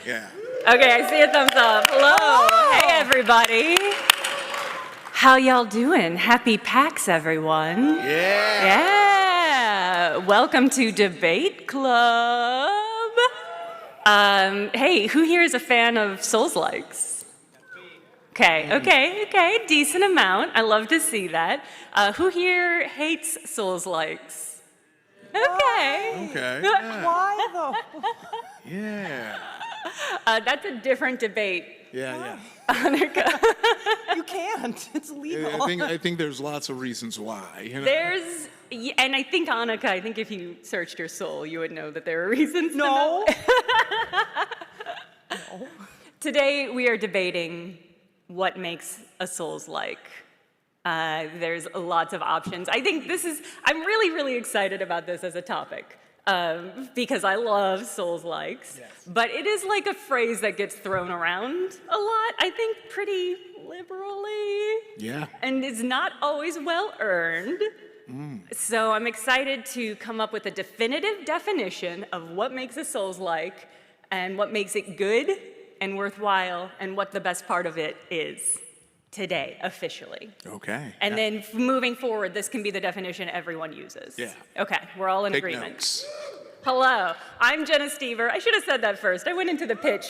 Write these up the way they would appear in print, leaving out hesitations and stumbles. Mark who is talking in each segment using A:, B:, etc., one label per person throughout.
A: Yeah.
B: Okay, I see a thumbs up. Hello. Hey, everybody. How y'all doing? Happy PAX, everyone.
A: Yeah.
B: Yeah. Welcome to Debate Club. Hey, who here is a fan of Soulslikes? Okay. Decent amount. I love to see that. Who here hates Soulslikes? Okay.
A: Okay. Yeah.
C: Why though?
A: Yeah.
B: That's a different debate.
A: Yeah.
C: You can't. It's illegal.
A: I think there's lots of reasons why. You know?
B: And I think, Annika, I think if you searched your soul, you would know that there are reasons to
C: No.
B: know.
C: No.
B: Today, we are debating what makes a Soulslike. There's lots of options. I think I'm really excited about this as a topic. Because I love Soulslikes, yes. But it is like a phrase that gets thrown around a lot, I think pretty liberally.
A: Yeah.
B: And is not always well earned. So I'm excited to come up with a definitive definition of what makes a Soulslike and what makes it good and worthwhile and what the best part of it is today, officially.
A: Okay.
B: And then moving forward, this can be the definition everyone uses.
A: Yeah.
B: Okay, we're all in
A: Take
B: agreement.
A: Notes.
B: Hello, I'm Jenna Stoeber. I should have said that first. I went into the pitch.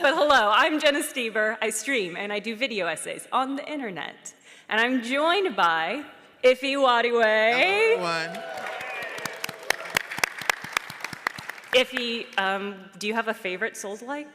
B: But hello, I'm Jenna Stoeber. I stream and I do video essays on the internet. And I'm joined by Ify Nwadiwe.
A: Hello, everyone.
B: Ify, do you have a favorite Soulslike?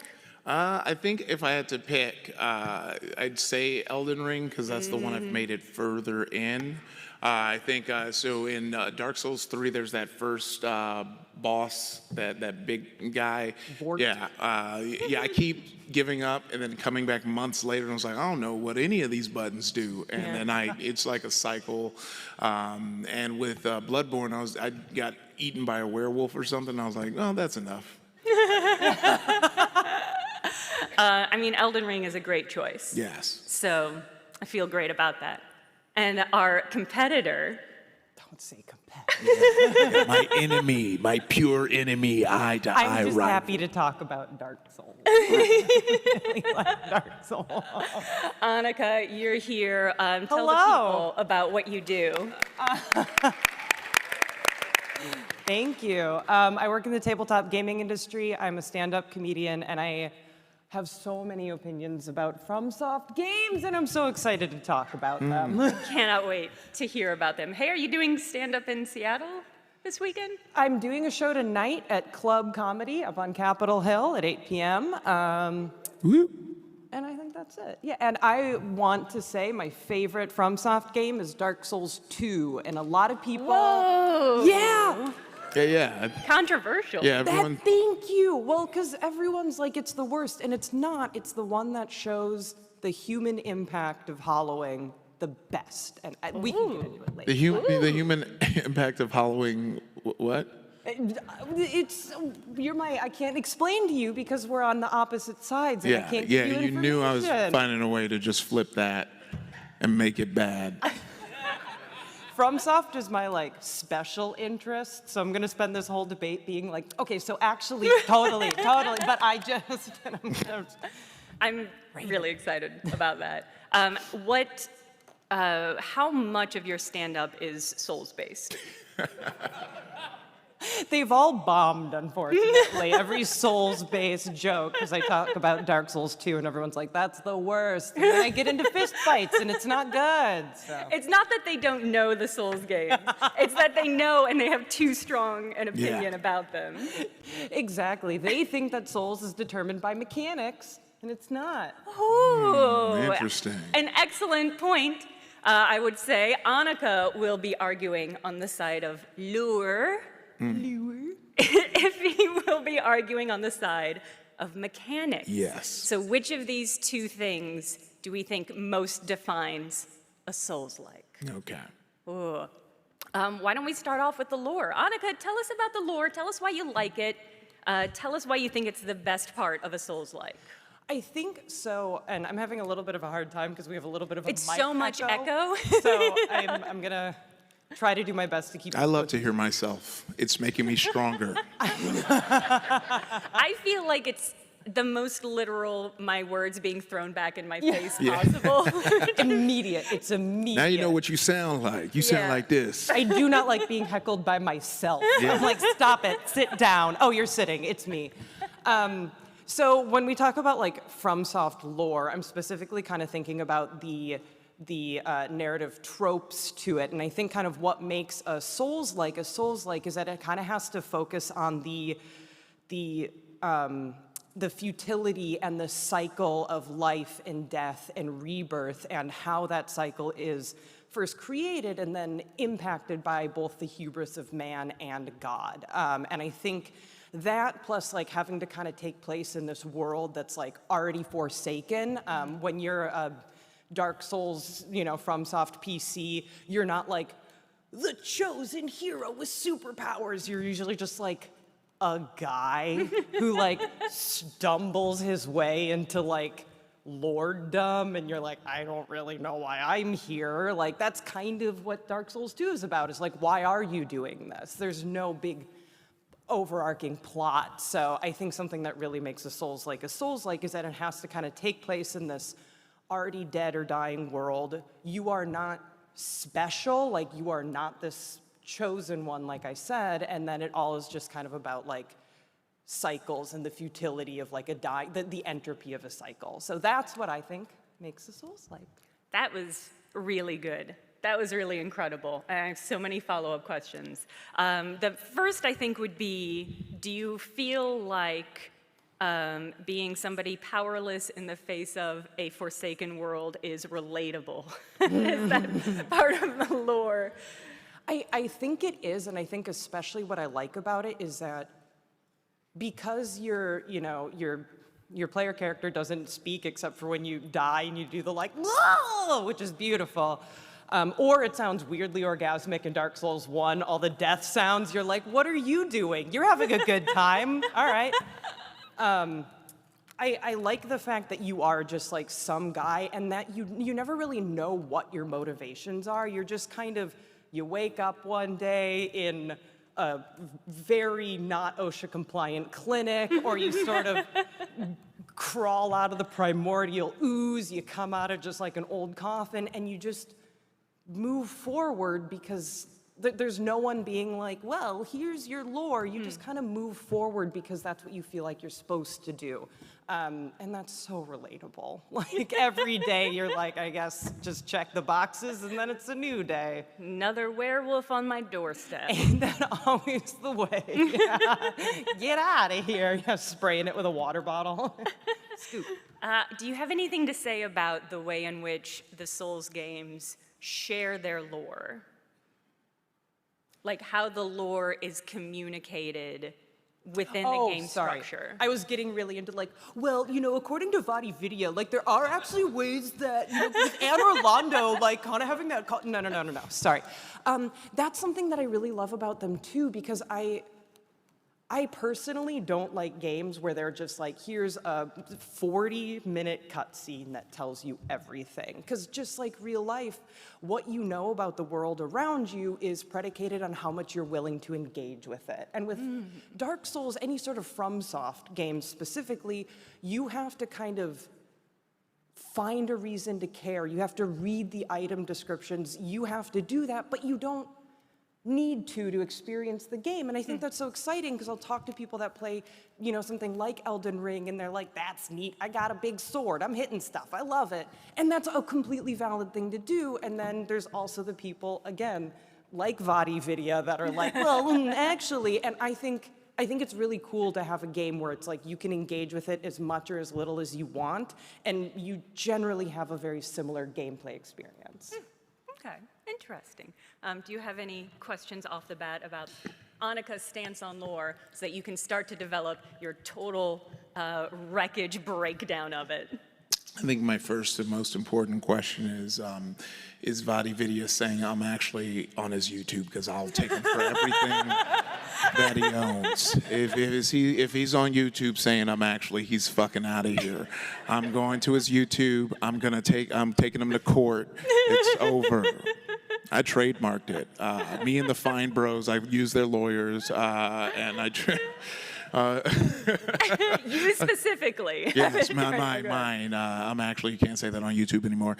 A: I think if I had to pick, I'd say Elden Ring, because that's the one I've made it further in. I think, so in Dark Souls 3, there's that first boss, that big guy.
C: Vort.
A: Yeah, I keep giving up and then coming back months later and I was like, I don't know what any of these buttons do. And then it's like a cycle. And with Bloodborne, I got eaten by a werewolf or something. I was like, oh, that's enough.
B: I mean, Elden Ring is a great choice.
A: Yes.
B: So I feel great about that. And our competitor.
C: Don't say competitive.
A: My enemy, my pure enemy, eye to eye
C: I'm just
A: rival.
C: happy to talk about Dark Souls. I really like Dark Souls.
B: Annika, you're here. Tell the
C: Hello.
B: people about what you do.
C: Thank you. I work in the tabletop gaming industry. I'm a stand-up comedian, and I have so many opinions about FromSoft games, and I'm so excited to talk about them.
B: Cannot wait to hear about them. Hey, are you doing stand-up in Seattle this weekend?
C: I'm doing a show tonight at Club Comedy up on Capitol Hill at 8 p.m. And I think that's it. Yeah, and I want to say my favorite FromSoft game is Dark Souls 2, and a lot of people...
B: Whoa!
C: Yeah!
A: Yeah.
B: Controversial.
A: Yeah, everyone.
C: Thank you. Well, because everyone's like, it's the worst, and it's not. It's the one that shows the human impact of hollowing the best. And we can get into it later.
A: The human impact of hollowing what?
C: I can't explain to you because we're on the opposite sides, and I can't give you
A: you knew I was
C: information.
A: finding a way to just flip that and make it bad.
C: FromSoft is my special interest, so I'm gonna spend this whole debate being like, okay, so actually, totally, but
B: I'm really excited about that. How much of your stand-up is Souls-based?
C: They've all bombed, unfortunately. Every Souls-based joke, because I talk about Dark Souls 2, and everyone's like, that's the worst. And then I get into fist fights, and it's not good. So.
B: It's not that they don't know the Souls games. It's that they know and they have too strong an opinion about them.
C: Exactly. They think that Souls is determined by mechanics, and it's not.
B: Ooh.
A: Interesting.
B: An excellent point. I would say Annika will be arguing on the side of lure. If he will be arguing on the side of mechanics.
A: Yes.
B: So which of these two things do we think most defines a Souls-like?
A: Okay.
B: Ooh. Why don't we start off with the lore? Annika, tell us about the lore. Tell us why you like it. Tell us why you think it's the best part of a Souls-like.
C: I think so, and I'm having a little bit of a hard time because we have a little bit of a
B: It's
C: mic
B: so much echo.
C: So I'm gonna try to do my best to keep.
A: I love to hear myself. It's making me stronger.
B: I feel like it's the most literal, my words being thrown back in my face possible.
C: Immediate. It's immediate.
A: Now you know what you sound like. You sound
B: Yeah.
A: like this.
C: I do not like being heckled by myself. I'm like, stop it, sit down. Oh, you're sitting, it's me. So when we talk about like FromSoft lore, I'm specifically kind of thinking about the narrative tropes to it, and I think kind of what makes a Souls-like is that it kind of has to focus on the futility and the cycle of life and death and rebirth, and how that cycle is first created and then impacted by both the hubris of man and God. And I think that, plus like having to kind of take place in this world that's like already forsaken. When you're a Dark Souls, FromSoft PC, you're not like the chosen hero with superpowers. You're usually just like a guy who like stumbles his way into like lorddom, and you're like, I don't really know why I'm here. Like, that's kind of what Dark Souls 2 is about. It's like, why are you doing this? There's no big overarching plot. So I think something that really makes a Souls-like is that it has to kind of take place in this already dead or dying world. You are not special, like you are not this chosen one, like I said, and then it all is just kind of about like cycles and the futility of like the entropy of a cycle. So that's what I think makes a Souls-like.
B: That was really good. That was really incredible. I have so many follow-up questions. The first, I think, would be, do you feel like being somebody powerless in the face of a forsaken world is relatable? Is that part of the lore?
C: I think it is, and I think especially what I like about it is that because your player character doesn't speak except for when you die and you do the like, whoa, which is beautiful. Or it sounds weirdly orgasmic in Dark Souls 1, all the death sounds, you're like, what are you doing? You're having a good time, all right. I like the fact that you are just like some guy, and that you never really know what your motivations are. You're just kind of, you wake up one day in a very not OSHA compliant clinic, or you sort of crawl out of the primordial ooze, you come out of just like an old coffin, and you just move forward because there's no one being like, well, here's your lore. You just kind of move forward because that's what you feel like you're supposed to do. And that's so relatable. Like every day you're like, I guess just check the boxes and then it's a new day.
B: Another werewolf on my doorstep.
C: Ain't that always the way? Yeah. Get out of here. Yeah, spraying it with a water bottle. Scoop.
B: Do you have anything to say about the way in which the Souls games share their lore? Like how the lore is communicated within the game structure.
C: I was getting really into like, well, according to Vadividya, like there are actually ways that, with Anne Orlando, like kind of having that, no, sorry. That's something that I really love about them too, because I personally don't like games where they're just like, here's a 40-minute cutscene that tells you everything. Because just like real life, what you know about the world around you is predicated on how much you're willing to engage with it. And with Dark Souls, any sort of FromSoft games specifically, you have to kind of find a reason to care. You have to read the item descriptions. You have to do that, but you don't need to experience the game. And I think that's so exciting because I'll talk to people that play, something like Elden Ring, and they're like, that's neat, I got a big sword, I'm hitting stuff, I love it. And that's a completely valid thing to do. And then there's also the people, again, like Vadividya, that are like, well, actually, and I think it's really cool to have a game where it's like you can engage with it as much or as little as you want, and you generally have a very similar gameplay experience.
B: Okay, interesting. Do you have any questions off the bat about Annika's stance on lore so that you can start to develop your total wreckage breakdown of it?
A: I think my first and most important question is Vadividya saying I'm actually on his YouTube, because I'll take him for everything that he owns. If he's on YouTube saying he's fucking out of here. I'm going to his YouTube. I'm taking him to court. It's over. I trademarked it. Me and the Fine Bros, I use their lawyers, and
B: You specifically.
A: Yes, mine. I'm actually, you can't say that on YouTube anymore.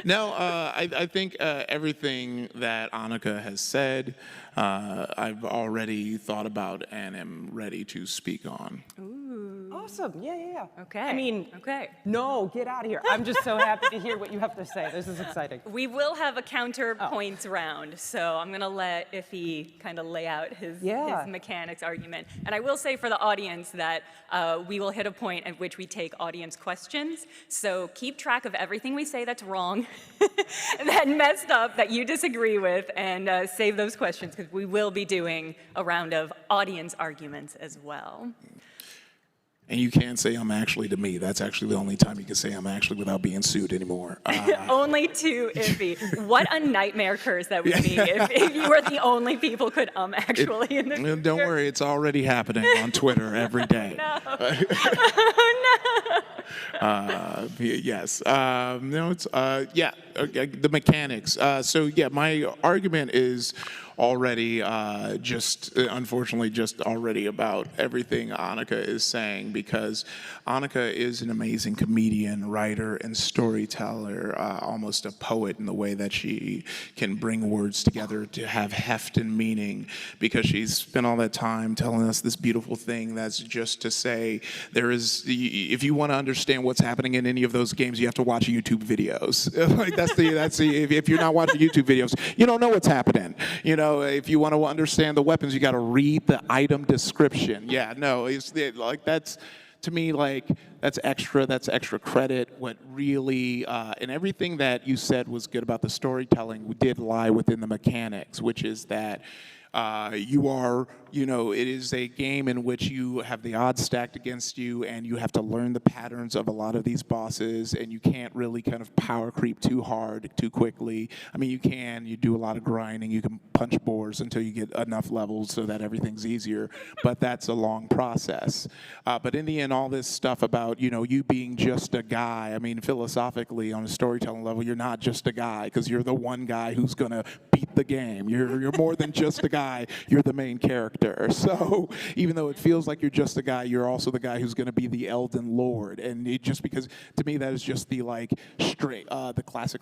A: No, I think everything that Annika has said, I've already thought about and am ready to speak on.
C: Awesome. Yeah.
B: Okay.
C: I mean,
B: okay.
C: no, get out of here. I'm just so happy to hear what you have to say. This is exciting.
B: We will have a counterpoints round, so I'm going to let Ify kind of lay out his mechanics argument. And I will say for the audience that we will hit a point at which we take audience questions, so keep track of everything we say that's wrong, that messed up, that you disagree with, and save those questions, because we will be doing a round of audience arguments as well.
A: And you can't say I'm actually to me. That's actually the only time you can say I'm actually without being sued anymore.
B: Only to Ify. What a nightmare curse that would be if you were the only people could actually in the future.
A: Don't worry, it's already happening on Twitter every day. Yes. No, it's the mechanics. So yeah, my argument is already unfortunately just already about everything Annika is saying, because Annika is an amazing comedian, writer, and storyteller, almost a poet in the way that she can bring words together to have heft and meaning, because she's spent all that time telling us this beautiful thing that's just to say if you want to understand what's happening in any of those games, you have to watch YouTube videos. Like that's if you're not watching YouTube videos, you don't know what's happening. If you want to understand the weapons, you got to read the item description. Yeah, no, that's, to me, that's extra credit. What really, and everything that you said was good about the storytelling did lie within the mechanics, which is that it is a game in which you have the odds stacked against you, and you have to learn the patterns of a lot of these bosses, and you can't really kind of power creep too hard, too quickly. I mean, you do a lot of grinding, you can punch boards until you get enough levels so that everything's easier, but that's a long process. But in the end, all this stuff about, you being just a guy, I mean, philosophically, on a storytelling level, you're not just a guy, because you're the one guy who's gonna beat the game. You're more than just a guy, you're the main character. So even though it feels like you're just a guy, you're also the guy who's going to be the Elden Lord. And just because, to me, that is just the the classic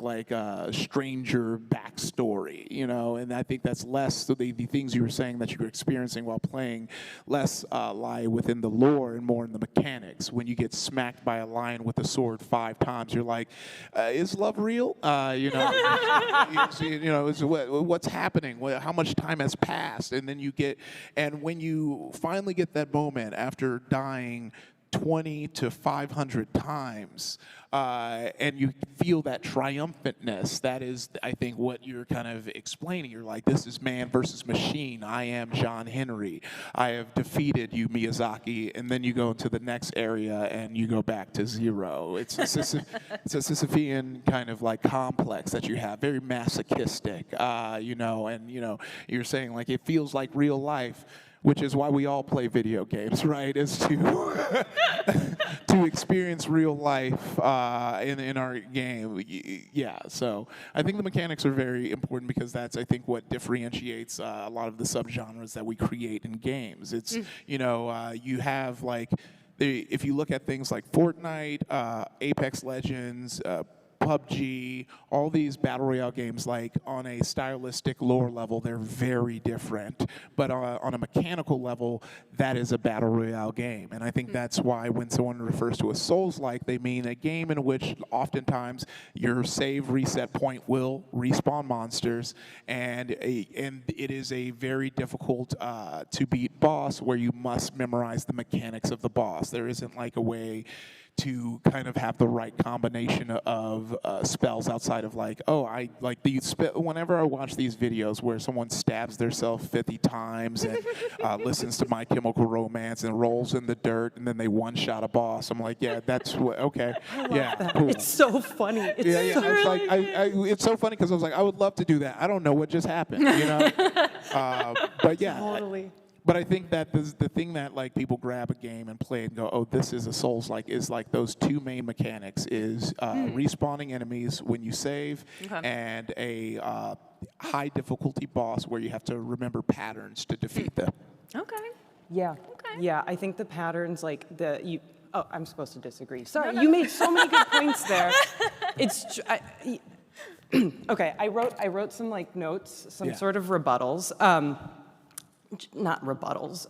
A: stranger backstory, and I think that's less, so the things you were saying that you were experiencing while playing, less lie within the lore and more in the mechanics. When you get smacked by a lion with a sword 5 times, you're like, is love real? What's happening? How much time has passed? And when you finally get that moment after dying 20 to 500 times, and you feel that triumphantness, that is, I think, what you're kind of explaining. You're like, this is man versus machine. I am John Henry. I have defeated you, Miyazaki. And then you go into the next area and you go back to zero. It's a Sisyphean kind of complex that you have, very masochistic, you're saying it feels like real life, which is why we all play video games, right? Is to to experience real life in our game. Yeah, so I think the mechanics are very important, because that's, I think, what differentiates a lot of the subgenres that we create in games. It's you have if you look at things like Fortnite, Apex Legends, PUBG, all these battle royale games, on a stylistic lore level, they're very different. But on a mechanical level, that is a battle royale game. And I think that's why when someone refers to a Soulslike, they mean a game in which oftentimes your save reset point will respawn monsters, and it is a very difficult to beat boss where you must memorize the mechanics of the boss. There isn't a way to kind of have the right combination of spells outside of whenever I watch these videos where someone stabs themselves 50 times and listens to My Chemical Romance and rolls in the dirt and then they one-shot a boss, I'm like, yeah, that's what, okay. Cool.
C: It's so funny.
A: It's so funny because I was like, I would love to do that. I don't know what just happened, but yeah.
C: Totally.
A: But I think that the thing that people grab a game and play and go, oh, this is a Souls-like, is those two main mechanics is respawning enemies when you save, and a high difficulty boss where you have to remember patterns to defeat them.
B: Okay.
C: Yeah.
B: Okay.
C: Yeah, I think the patterns, like oh, I'm supposed to disagree. Sorry, you made so many good points there. It's, okay, I wrote some like notes, some sort of rebuttals. Not rebuttals.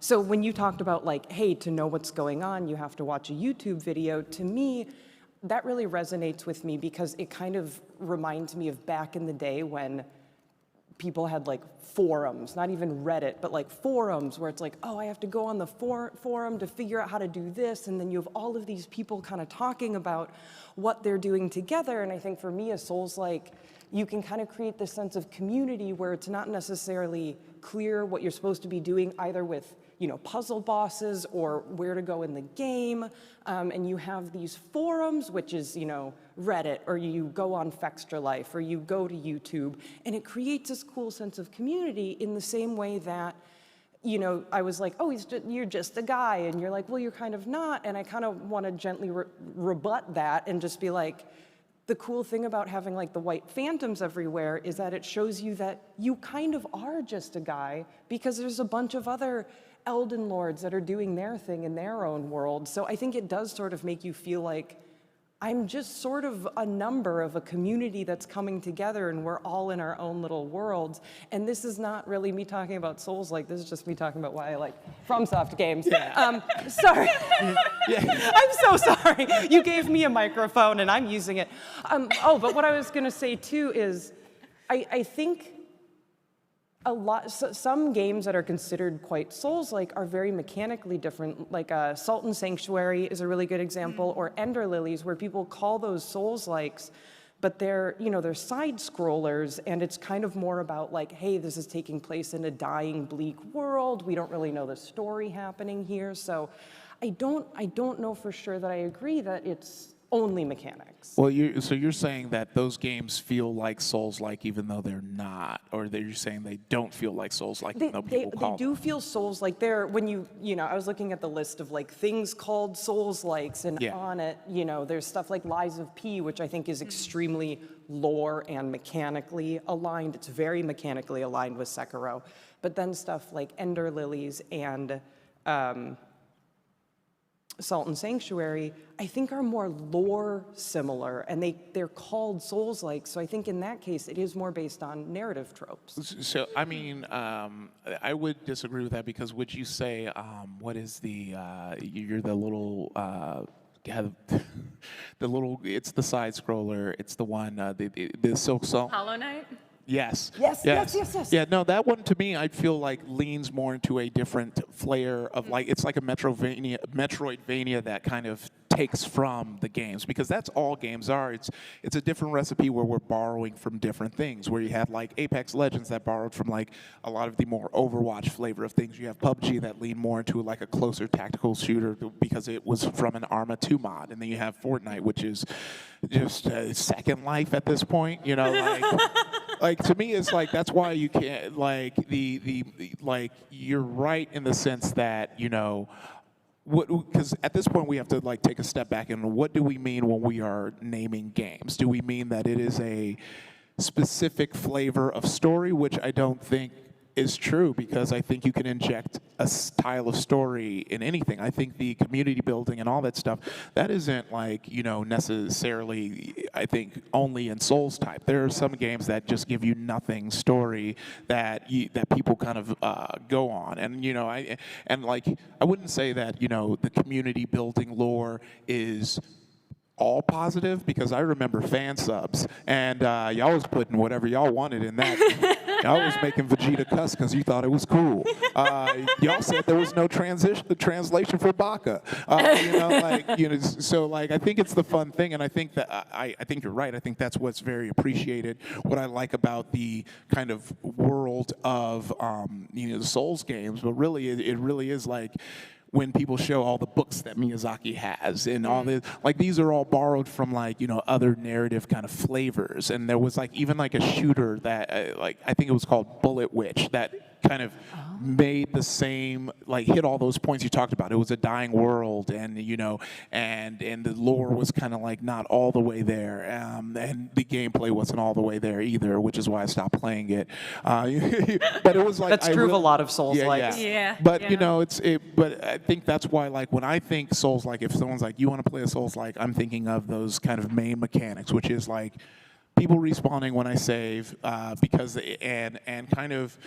C: So when you talked about like, hey, to know what's going on, you have to watch a YouTube video, to me, that really resonates with me because it kind of reminds me of back in the day when people had like forums, not even Reddit, but like forums where it's like, oh, I have to go on the forum to figure out how to do this. And then you have all of these people kind of talking about what they're doing together. And I think for me, a Souls-like, you can kind of create this sense of community where it's not necessarily clear what you're supposed to be doing either with puzzle bosses or where to go in the game. And you have these forums, which is, Reddit, or you go on Fextra Life, or you go to YouTube, and it creates this cool sense of community in the same way that, I was like, oh, you're just a guy, and you're like, well, you're kind of not, and I kind of want to gently rebut that and just be like, the cool thing about having like the white phantoms everywhere is that it shows you that you kind of are just a guy because there's a bunch of other Elden Lords that are doing their thing in their own world. So I think it does sort of make you feel like I'm just sort of a number of a community that's coming together and we're all in our own little worlds. And this is not really me talking about Souls-like, this is just me talking about why I like FromSoft games.
A: Yeah.
C: Sorry.
A: Yeah.
C: I'm so sorry. You gave me a microphone and I'm using it. But what I was gonna say too is, I think some games that are considered quite Souls-like are very mechanically different. Like Salt and Sanctuary is a really good example, or Ender Lilies, where people call those Souls-likes, but they're side scrollers, and it's kind of more about like, hey, this is taking place in a dying, bleak world. We don't really know the story happening here, so I don't know for sure that I agree that it's only mechanics.
A: Well, so you're saying that those games feel like Souls-like even though they're not, or you're saying they don't feel like Souls-like even though people call them?
C: They do feel Souls-like. When I was looking at the list of like things called Souls-likes, and on it, there's stuff like Lies of P, which I think is extremely lore and mechanically aligned. It's very mechanically aligned with Sekiro. But then stuff like Ender Lilies and Salt and Sanctuary, I think are more lore similar, and they're called Souls-like, so I think in that case it is more based on narrative tropes.
A: So, I mean, I would disagree with that because would you say, what is you're the little, it's the side scroller, it's the one, the Silk Song.
B: Hollow Knight?
A: Yes.
C: Yes.
A: Yeah, no, that one to me, I feel like leans more into a different flair of like, it's like a Metroidvania that kind of takes from the games, because that's all games are. It's a different recipe where we're borrowing from different things, where you have like Apex Legends that borrowed from like a lot of the more Overwatch flavor of things. You have PUBG that leaned more into like a closer tactical shooter because it was from an Arma 2 mod. And then you have Fortnite, which is just Second Life at this point, like to me, it's like that's why you can't like like you're right in the sense that because at this point we have to like take a step back and what do we mean when we are naming games? Do we mean that it is a specific flavor of story, which I don't think is true, because I think you can inject a style of story in anything. I think the community building and all that stuff, that isn't like, necessarily, I think, only in Souls type. There are some games that just give you nothing story that people kind of go on. And, I wouldn't say that, the community building lore is all positive, because I remember fan subs, and y'all was putting whatever y'all wanted in that. Y'all was making Vegeta cuss because you thought it was cool. Y'all said there was no translation for Baka. So I think it's the fun thing, and I think that I think you're right. I think that's what's very appreciated. What I like about the kind of world of the Souls games, but really it really is like when people show all the books that Miyazaki has and all this, like these are all borrowed from other narrative kind of flavors. And there was even a shooter that I think it was called Bullet Witch that kind of made the same, like hit all those points you talked about. It was a dying world, and and the lore was kind of like not all the way there, and the gameplay wasn't all the way there either, which is why I stopped playing it. But it was like
C: That's true of a lot of Souls-likes.
B: Yeah.
A: But
B: yeah.
A: but I think that's why, like, when I think Souls-like, if someone's like, you want to play a Souls-like, I'm thinking of those kind of main mechanics, which is like people respawning when I save, because and kind of,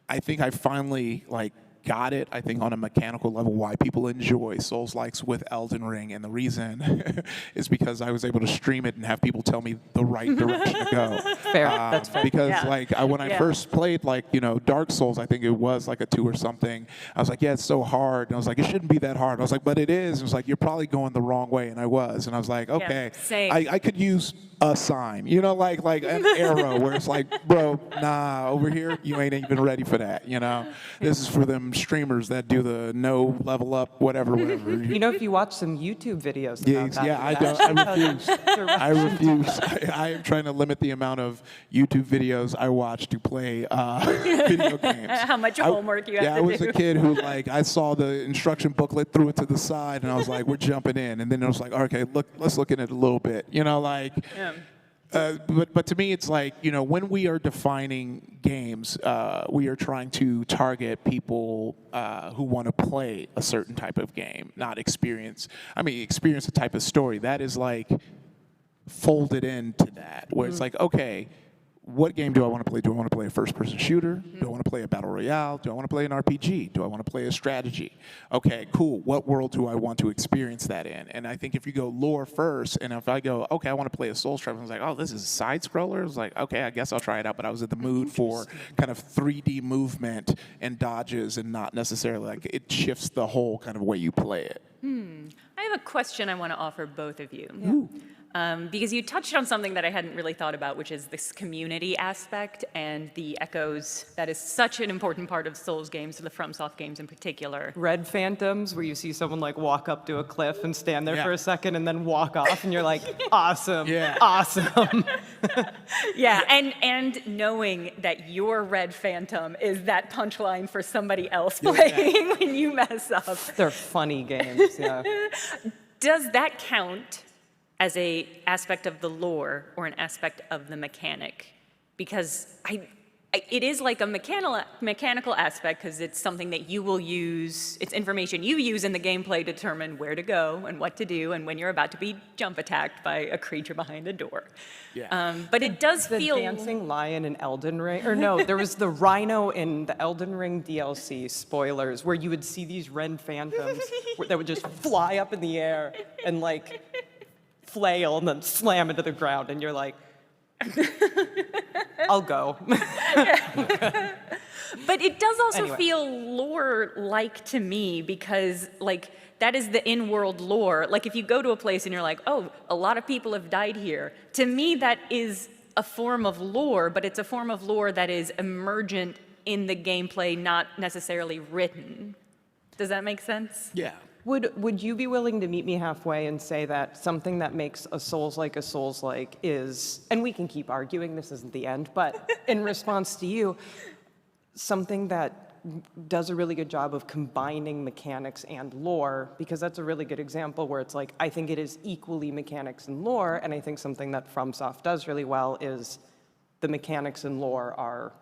A: I think I finally like got it, I think, on a mechanical level, why people enjoy Souls-likes with Elden Ring, and the reason is because I was able to stream it and have people tell me the right direction to go.
C: Fair, that's fair.
A: Because
B: Yeah.
A: like when I
B: Yeah.
A: first played, like, Dark Souls, I think it was like a 2 or something. I was like, yeah, it's so hard. And I was like, it shouldn't be that hard. I was like, but it is. And it was like, you're probably going the wrong way, and I was. And I was like, okay,
B: same.
A: I could use a sign, like an arrow, where it's like, bro, nah, over here, you ain't even ready for that. This is for them streamers that do the no level up, whatever.
C: If you watch some YouTube videos about that,
A: I refuse. I am trying to limit the amount of YouTube videos I watch to play video games.
B: How much homework you have to do.
A: Yeah, I was a kid who, like, I saw the instruction booklet, threw it to the side, and I was like, we're jumping in. And then it was like, okay, let's look at it a little bit. But to me, it's like, when we are defining games, we are trying to target people who want to play a certain type of game, not experience a type of story. That is like folded into that, where it's like, okay, what game do I want to play? Do I want to play a first-person shooter? Do I want to play a battle royale? Do I want to play an RPG? Do I want to play a strategy? Okay, cool. What world do I want to experience that in? And I think if you go lore first, and if I go, okay, I want to play a Souls Tribe, I was like, oh, this is a side-scroller? I was like, okay, I guess I'll try it out. But I was in the mood for kind of 3D movement and dodges, and not necessarily like it shifts the whole kind of way you play it.
B: I have a question I want to offer both of you. Because you touched on something that I hadn't really thought about, which is this community aspect and the echoes. That is such an important part of Souls games, the FromSoft games in particular.
C: Red Phantoms, where you see someone like walk up to a cliff and stand there
A: Yeah.
C: for a second and then walk off, and you're like, awesome,
A: Yeah.
C: awesome.
B: Yeah, and knowing that your Red Phantom is that punchline for somebody else playing when you mess up.
C: They're funny games, yeah.
B: Does that count as a aspect of the lore or an aspect of the mechanic? Because it is like a mechanical aspect, because it's something that you will use, it's information you use in the gameplay to determine where to go and what to do and when you're about to be jump attacked by a creature behind a door.
A: Yeah.
B: But it does
C: The
B: feel...
C: dancing lion in Elden Ring, or no, there was the rhino in the Elden Ring DLC, spoilers, where you would see these red phantoms that would just fly up in the air and like flail and then slam into the ground, and you're like, I'll go.
B: But it does also
C: Anyway.
B: feel lore-like to me, because like that is the in-world lore. Like if you go to a place and you're like, oh, a lot of people have died here. To me, that is a form of lore, but it's a form of lore that is emergent in the gameplay, not necessarily written. Does that make sense?
A: Yeah.
C: Would you be willing to meet me halfway and say that something that makes a Souls-like is, and we can keep arguing, this isn't the end, but in response to you, something that does a really good job of combining mechanics and lore, because that's a really good example where it's like, I think it is equally mechanics and lore, and I think something that FromSoft does really well is the mechanics and lore are...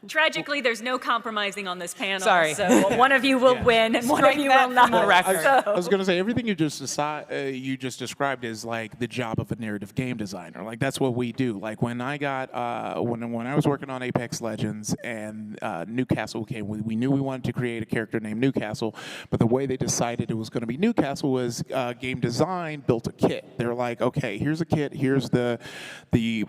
B: Tragically, there's no compromising on this panel.
C: Sorry.
B: So one of you will win and one of
C: Strike
B: you
C: that
B: will
C: from
B: not.
C: the record.
A: I was going to say, everything you just described is like the job of a narrative game designer. Like that's what we do. Like when I got when I was working on Apex Legends and Newcastle came, we knew we wanted to create a character named Newcastle, but the way they decided it was going to be Newcastle was game design built a kit. They're like, okay, here's a kit, here's the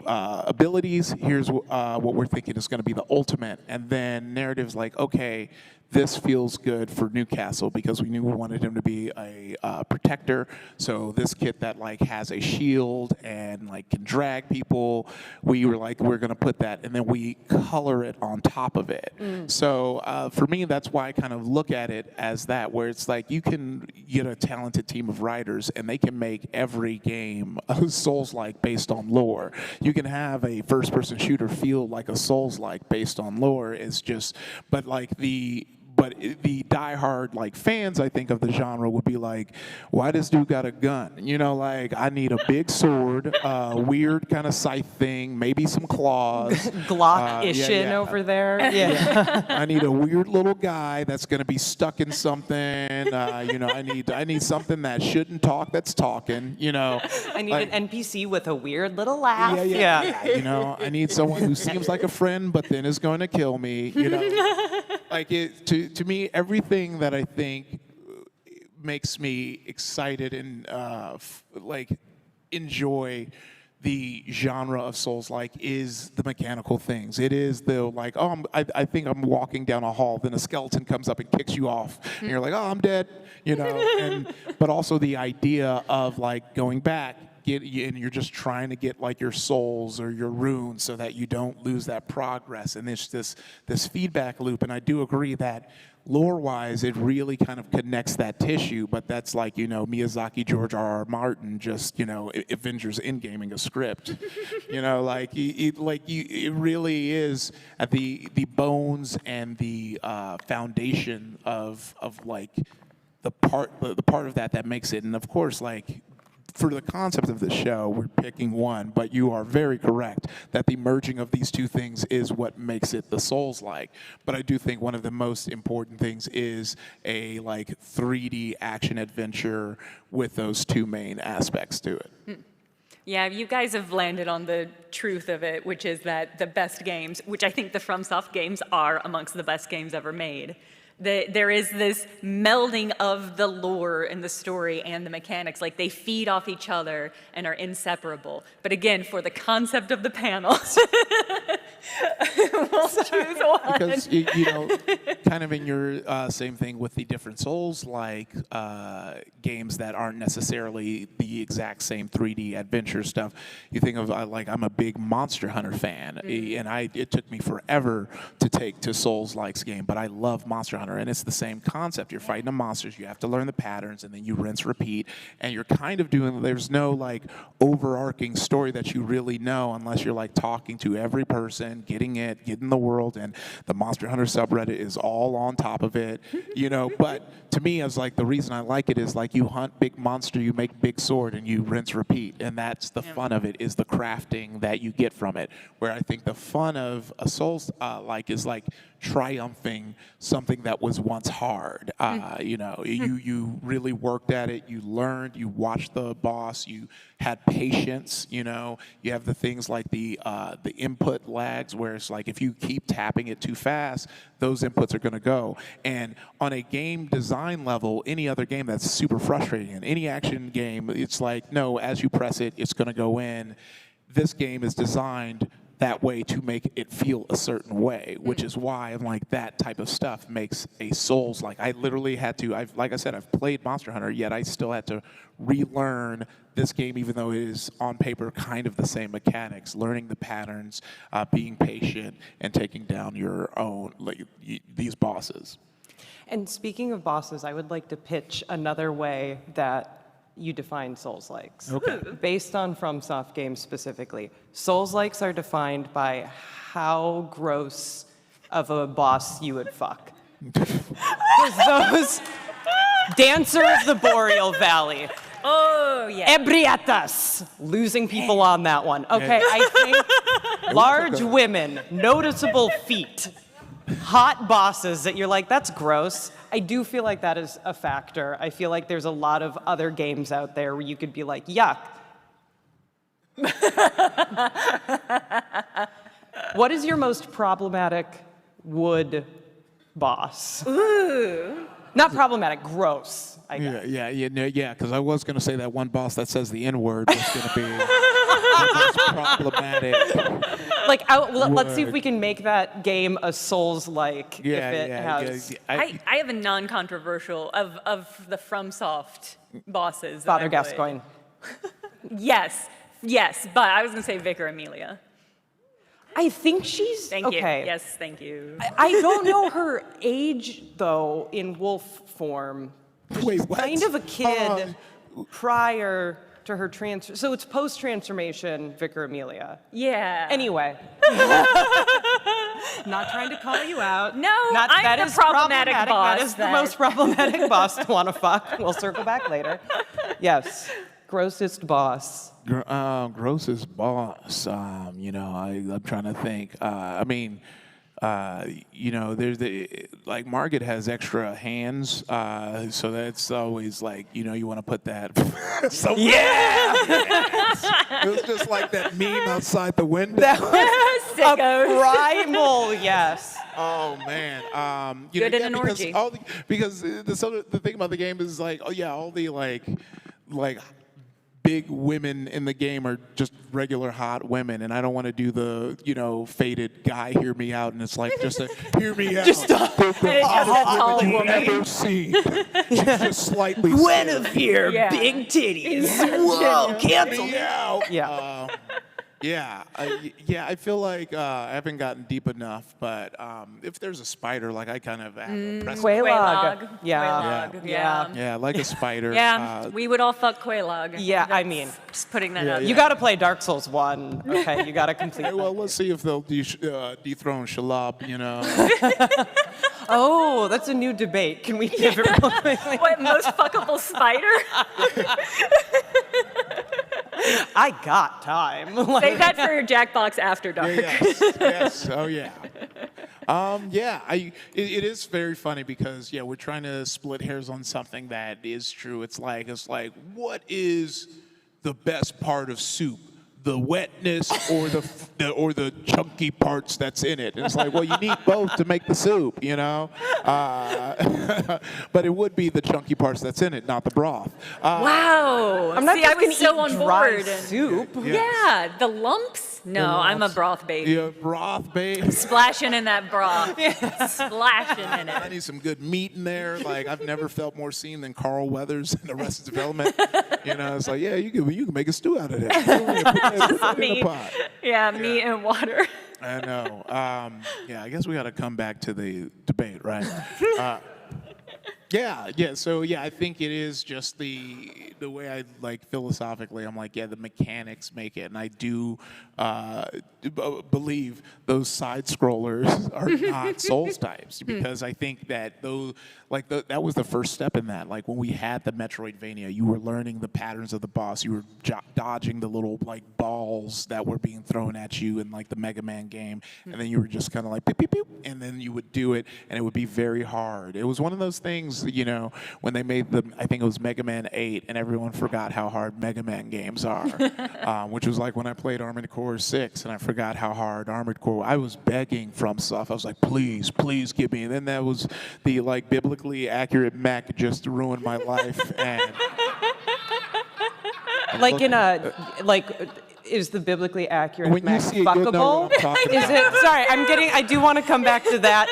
A: abilities, here's what we're thinking is going to be the ultimate, and then narrative's like, okay, this feels good for Newcastle because we knew we wanted him to be a protector. So this kit that like has a shield and like can drag people, we were like, we're gonna put that, and then we color it on top of it. So for me, that's why I kind of look at it as that, where it's like you can get a talented team of writers and they can make every game a Souls-like based on lore. You can have a first-person shooter feel like a Souls-like based on lore. It's just, but the diehard like fans, I think, of the genre would be like, why does dude got a gun? You know, like I need a big sword, weird kind of scythe thing, maybe some claws.
C: Glock-ishin over there. Yeah.
A: I need a weird little guy that's gonna be stuck in something. You know, I need something that shouldn't talk that's talking. You know,
C: I need
A: like,
C: an NPC with a weird little laugh.
A: Yeah. You know, I need someone who seems like a friend but then is going to kill me. You know, like to me, everything that I think makes me excited and like enjoy the genre of Souls-like is the mechanical things. It is the like, oh, I think I'm walking down a hall, then a skeleton comes up and kicks you off, and you're like, oh, I'm dead, you know. But also the idea of like going back, and you're just trying to get like your souls or your runes so that you don't lose that progress. And it's this feedback loop. And I do agree that lore-wise, it really kind of connects that tissue. But that's like, you know, Miyazaki, George R.R. Martin, just, you know, Avengers Endgaming a script. You know, like it really is at the bones and the foundation of like the part of that makes it. And of course, like, for the concept of the show, we're picking one, but you are very correct that the merging of these two things is what makes it the Souls-like. But I do think one of the most important things is a like 3D action adventure with those two main aspects to it.
B: Yeah, you guys have landed on the truth of it, which is that the best games, which I think the FromSoft games are amongst the best games ever made, there is this melding of the lore and the story and the mechanics. Like, they feed off each other and are inseparable. But again, for the concept of the panels, we'll choose one.
A: Because, you know, kind of in your same thing with the different Souls-like games that aren't necessarily the exact same 3D adventure stuff, you think of, like, I'm a big Monster Hunter fan, and it took me forever to take to Souls-like's game, but I love Monster Hunter. And it's the same concept. You're fighting the monsters, you have to learn the patterns, and then you rinse, repeat, and you're kind of doing, there's no like overarching story that you really know unless you're like talking to every person, getting the world, and the Monster Hunter subreddit is all on top of it, you know. But to me, I was like, the reason I like it is like you hunt big monster, you make big sword, and you rinse, repeat, and that's the fun of it, is the crafting that you get from it. Where I think the fun of a Souls like is like triumphing something that was once hard. You know, you really worked at it, you learned, you watched the boss, you had patience, you know. You have the things like the input lags, where it's like if you keep tapping it too fast, those inputs are gonna go. And on a game design level, any other game that's super frustrating, in any action game, it's like, no, as you press it, it's gonna go in. This game is designed that way to make it feel a certain way, which is why I'm like, that type of stuff makes a Souls like. I literally had to, like I said, I've played Monster Hunter, yet I still had to relearn this game, even though it is on paper kind of the same mechanics, learning the patterns, being patient, and taking down your own, like, these bosses.
C: And speaking of bosses, I would like to pitch another way that you define Souls-likes.
A: Okay.
C: Based on FromSoft games specifically, Souls-likes are defined by how gross of a boss you would fuck. There's those Dancer of the Boreal Valley.
B: Oh, yeah.
C: Ebrietas, losing people on that one. Okay, I think large women, noticeable feet, hot bosses that you're like, that's gross. I do feel like that is a factor. I feel like there's a lot of other games out there where you could be like, yuck. What is your most problematic wood boss?
B: Ooh.
C: Not problematic, gross, I guess.
A: Yeah, because I was going to say that one boss that says the N-word was going to be...
D: most problematic.
C: Like, let's see if we can make that game a Souls-like.
D: Yeah,
C: if it has
B: I have a non-controversial of the FromSoft bosses. that
C: Father
B: I would-
C: Gascoigne.
B: Yes, but I was gonna say Vicar Amelia.
C: I think she's
B: Thank
C: okay.
B: you. Yes, thank you.
C: I don't know her age though in wolf form.
D: Wait,
C: She's
D: what?
C: kind of a kid prior to her transfer. So it's post-transformation Vicar Amelia.
B: Yeah.
C: Anyway. Not trying to call you out.
B: No,
C: Not,
B: I'm
C: that
B: the
C: is
B: problematic boss
C: That is the
B: that-
C: most problematic boss to want to fuck. We'll circle back later. Yes. Grossest boss.
D: Grossest boss. I'm trying to think. There's like Margaret has extra hands, so that's always like, you want to put that. It was just like that meme outside the window.
C: That was
B: Sickos.
C: a primal yes.
D: Oh man,
B: Good in an orgy.
D: Because the thing about the game is like, all the like big women in the game are just regular hot women, and I don't want to do the faded guy hear me out, and it's like just a hear me out.
B: Just a tall
D: You've
B: woman.
D: never seen. She's just slightly.
C: Guinevere,
B: Yeah.
C: big titties.
B: Whoa,
C: cancel.
D: Yeah.
C: Yeah.
D: I feel like I haven't gotten deep enough, but if there's a spider, like I kind of have a precedent.
C: Quelaag. Yeah.
B: Quelaag,
C: Yeah.
D: Yeah, like a spider.
B: Yeah, we would all fuck Quelaag.
C: Yeah, I
B: That's-
C: mean,
B: just putting that out
C: You
B: there.
C: got to play Dark Souls 1. Okay, you got to complete
D: Hey, well,
C: that.
D: let's see if they'll dethrone Shalab,
C: Oh, that's a new debate. Can we give it real quickly?
B: What, most fuckable spider?
C: I got time.
B: Save that for your Jackbox After Dark.
D: Yes. Oh, yeah. It is very funny because, we're trying to split hairs on something that is true. It's like, what is the best part of soup? The wetness or the chunky parts that's in it? And it's like, well, you need both to make the soup, but it would be the chunky parts that's in it, not the broth.
B: Wow.
C: I'm not
B: See,
C: just
B: I was
C: gonna
B: so
C: eat
B: on
C: dry
B: board. and-
C: soup.
B: Yeah, the lumps? No, I'm a broth baby.
D: Yeah, broth, babe.
B: Splashing in that broth. Splashing in
D: I
B: it.
D: need some good meat in there. Like, I've never felt more seen than Carl Weathers in Arrested Development. It's like, you can make a stew out of that. Put that in
B: Meat.
D: a pot.
B: Yeah, meat and water.
D: I know. I guess we got to come back to the debate, right? So I think it is just the way I like philosophically. I'm like, the mechanics make it, and I do believe those side scrollers are not Souls types because I think that that was the first step in that. Like when we had the Metroidvania, you were learning the patterns of the boss. You were dodging the little like balls that were being thrown at you in like the Mega Man game, and then you were just kind of like beep beep beep, and then you would do it, and it would be very hard. It was one of those things, when they made I think it was Mega Man 8, and everyone forgot how hard Mega Man games are, which was like when I played Armored Core 6, and I forgot how hard Armored Core. I was begging from stuff. I was like, please give me. And then that was the like biblically accurate mech just ruined my life. And
C: Like is the biblically accurate
D: when you
C: mech
D: see it, you'll know what
C: fuckable?
D: I'm talking
C: Is
D: about.
C: it? Sorry, I do want to come back to that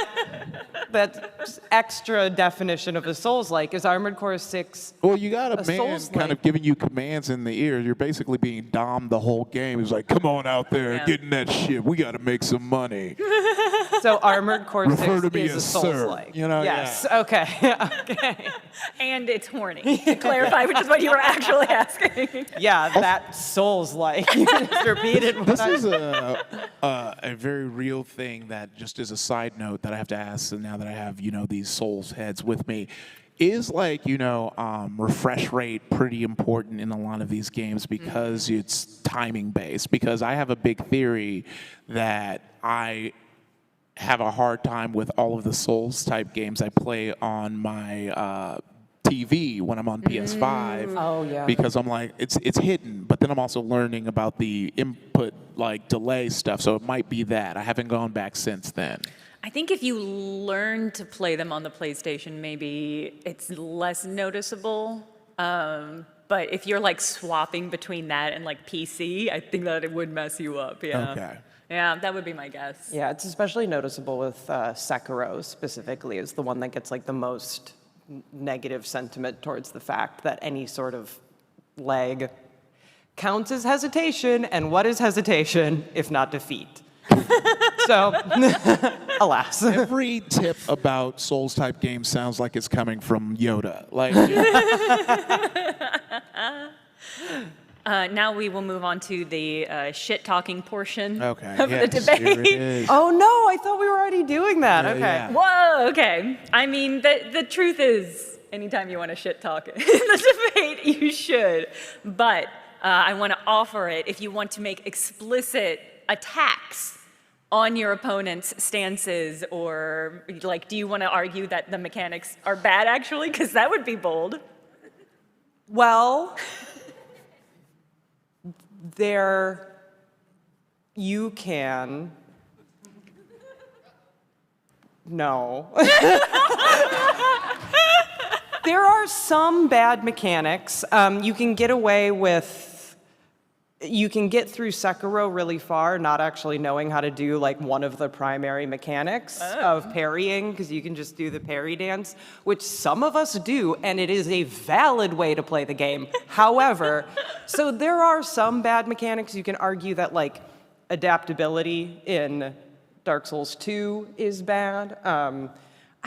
C: extra definition of a Souls-like. Is Armored Core 6?
D: Well, you got a man
C: Souls-like.
D: kind of giving you commands in the ear. You're basically being dommed the whole game. He's like, come on out there,
B: Yeah.
D: get in that shit. We got to make some money.
C: So Armored Core 6
D: Refer to me
C: is a
D: as sir,
C: Souls-like.
D: yeah.
C: Yes. Okay. Okay.
B: And it's horny, to clarify, which is what you were actually asking.
C: Yeah, that Souls-like. You just repeated what
D: This
C: I
D: is a very real thing that just as a side note that I have to ask, and now that I have, these Souls heads with me, is like, refresh rate pretty important in a lot of these games because it's timing based? Because I have a big theory that I have a hard time with all of the Souls type games I play on my TV when I'm on PS5.
C: Oh, yeah.
D: Because I'm like, it's hidden, but then I'm also learning about the input like delay stuff, so it might be that. I haven't gone back since then.
B: I think if you learn to play them on the PlayStation, maybe it's less noticeable. But if you're like swapping between that and like PC, I think that it would mess you up. Yeah.
A: Okay.
B: Yeah, that would be my guess.
C: Yeah, it's especially noticeable with Sekiro specifically, is the one that gets like the most negative sentiment towards the fact that any sort of lag counts as hesitation, and what is hesitation if not defeat? So, alas.
D: Every tip about Souls-type games sounds like it's coming from Yoda. Like,
B: Now we will move on to the shit-talking portion
D: okay,
B: of the
D: yes,
B: debate.
D: here it is.
C: Oh no, I thought we were already doing that.
D: Yeah,
C: Okay.
D: yeah.
B: Whoa, okay. I mean, the truth is, anytime you want to shit talk in the debate, you should. But I want to offer it if you want to make explicit attacks on your opponent's stances, or like, do you want to argue that the mechanics are bad actually? Because that would be bold.
C: Well, you can. No. There are some bad mechanics. You can get away with. You can get through Sekiro really far, not actually knowing how to do like one of the primary mechanics of parrying, because you can just do the parry dance, which some of us do, and it is a valid way to play the game. However, so there are some bad mechanics. You can argue that like adaptability in Dark Souls 2 is bad.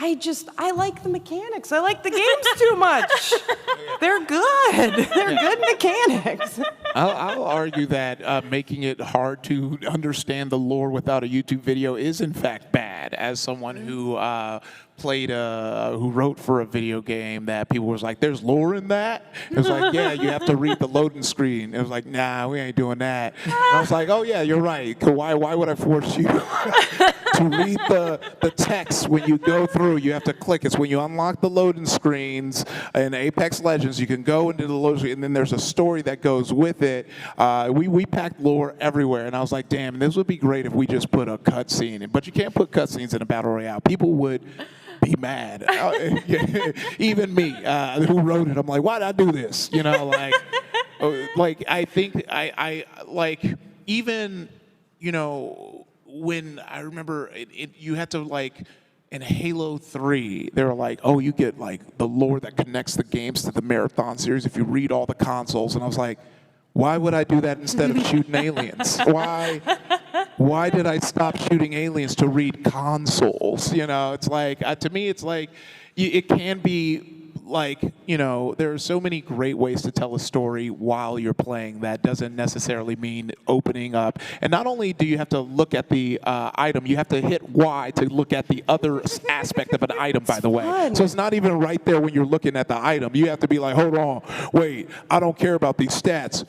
C: I like the mechanics. I like the games too much. They're good. They're good mechanics.
D: I'll argue that making it hard to understand the lore without a YouTube video is in fact bad. As someone who who wrote for a video game that people was like, "There's lore in that." It was like, "Yeah, you have to read the loading screen." It was like, "Nah, we ain't doing that." And I was like, "Oh yeah, you're right. Why would I force you to read the text when you go through? You have to click. It's when you unlock the loading screens in Apex Legends. You can go into the loading screen, and then there's a story that goes with it. We packed lore everywhere, and I was like, damn, this would be great if we just put a cutscene in. But you can't put cutscenes in a battle royale. People would be mad. Even me, who wrote it, I'm like, why did I do this? You know, like I think I like even, you know, when I remember you had to like. In Halo 3, they were like, oh, you get like the lore that connects the games to the Marathon series if you read all the consoles. And I was like, why would I do that instead of shooting aliens? Why did I stop shooting aliens to read consoles? You know, it's like, to me, it's like, it can be like, you know, there are so many great ways to tell a story while you're playing that doesn't necessarily mean opening up. And not only do you have to look at the item, you have to hit Y to look at the other aspect of an item, by the way.
C: Fun.
D: So it's not even right there when you're looking at the item. You have to be like, hold on, wait, I don't care about these stats.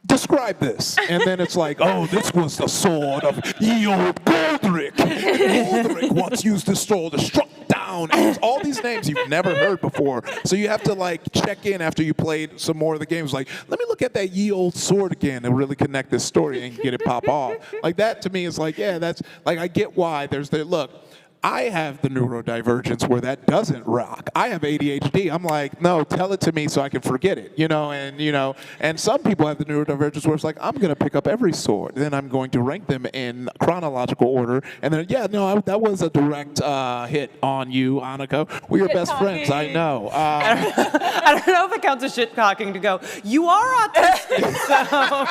D: Describe this. And then it's like, oh, this was the sword of ye old Goldrick. Goldrick once used this sword to struck down. And it's all these names you've never heard before. So you have to like check in after you played some more of the games. Like, let me look at that ye old sword again and really connect this story and get it pop off. Like that to me is like, yeah, that's like, I get why there's the look. I have the neurodivergence where that doesn't rock. I have ADHD. I'm like, no, tell it to me so I can forget it, you know, and some people have the neurodivergence where it's like, I'm going to pick up every sword, then I'm going to rank them in chronological order, and then, yeah, no, that was a direct hit on you, Annika. We're your best friends, I know.
C: I don't know if it counts as shit talking to go, you are autistic, so.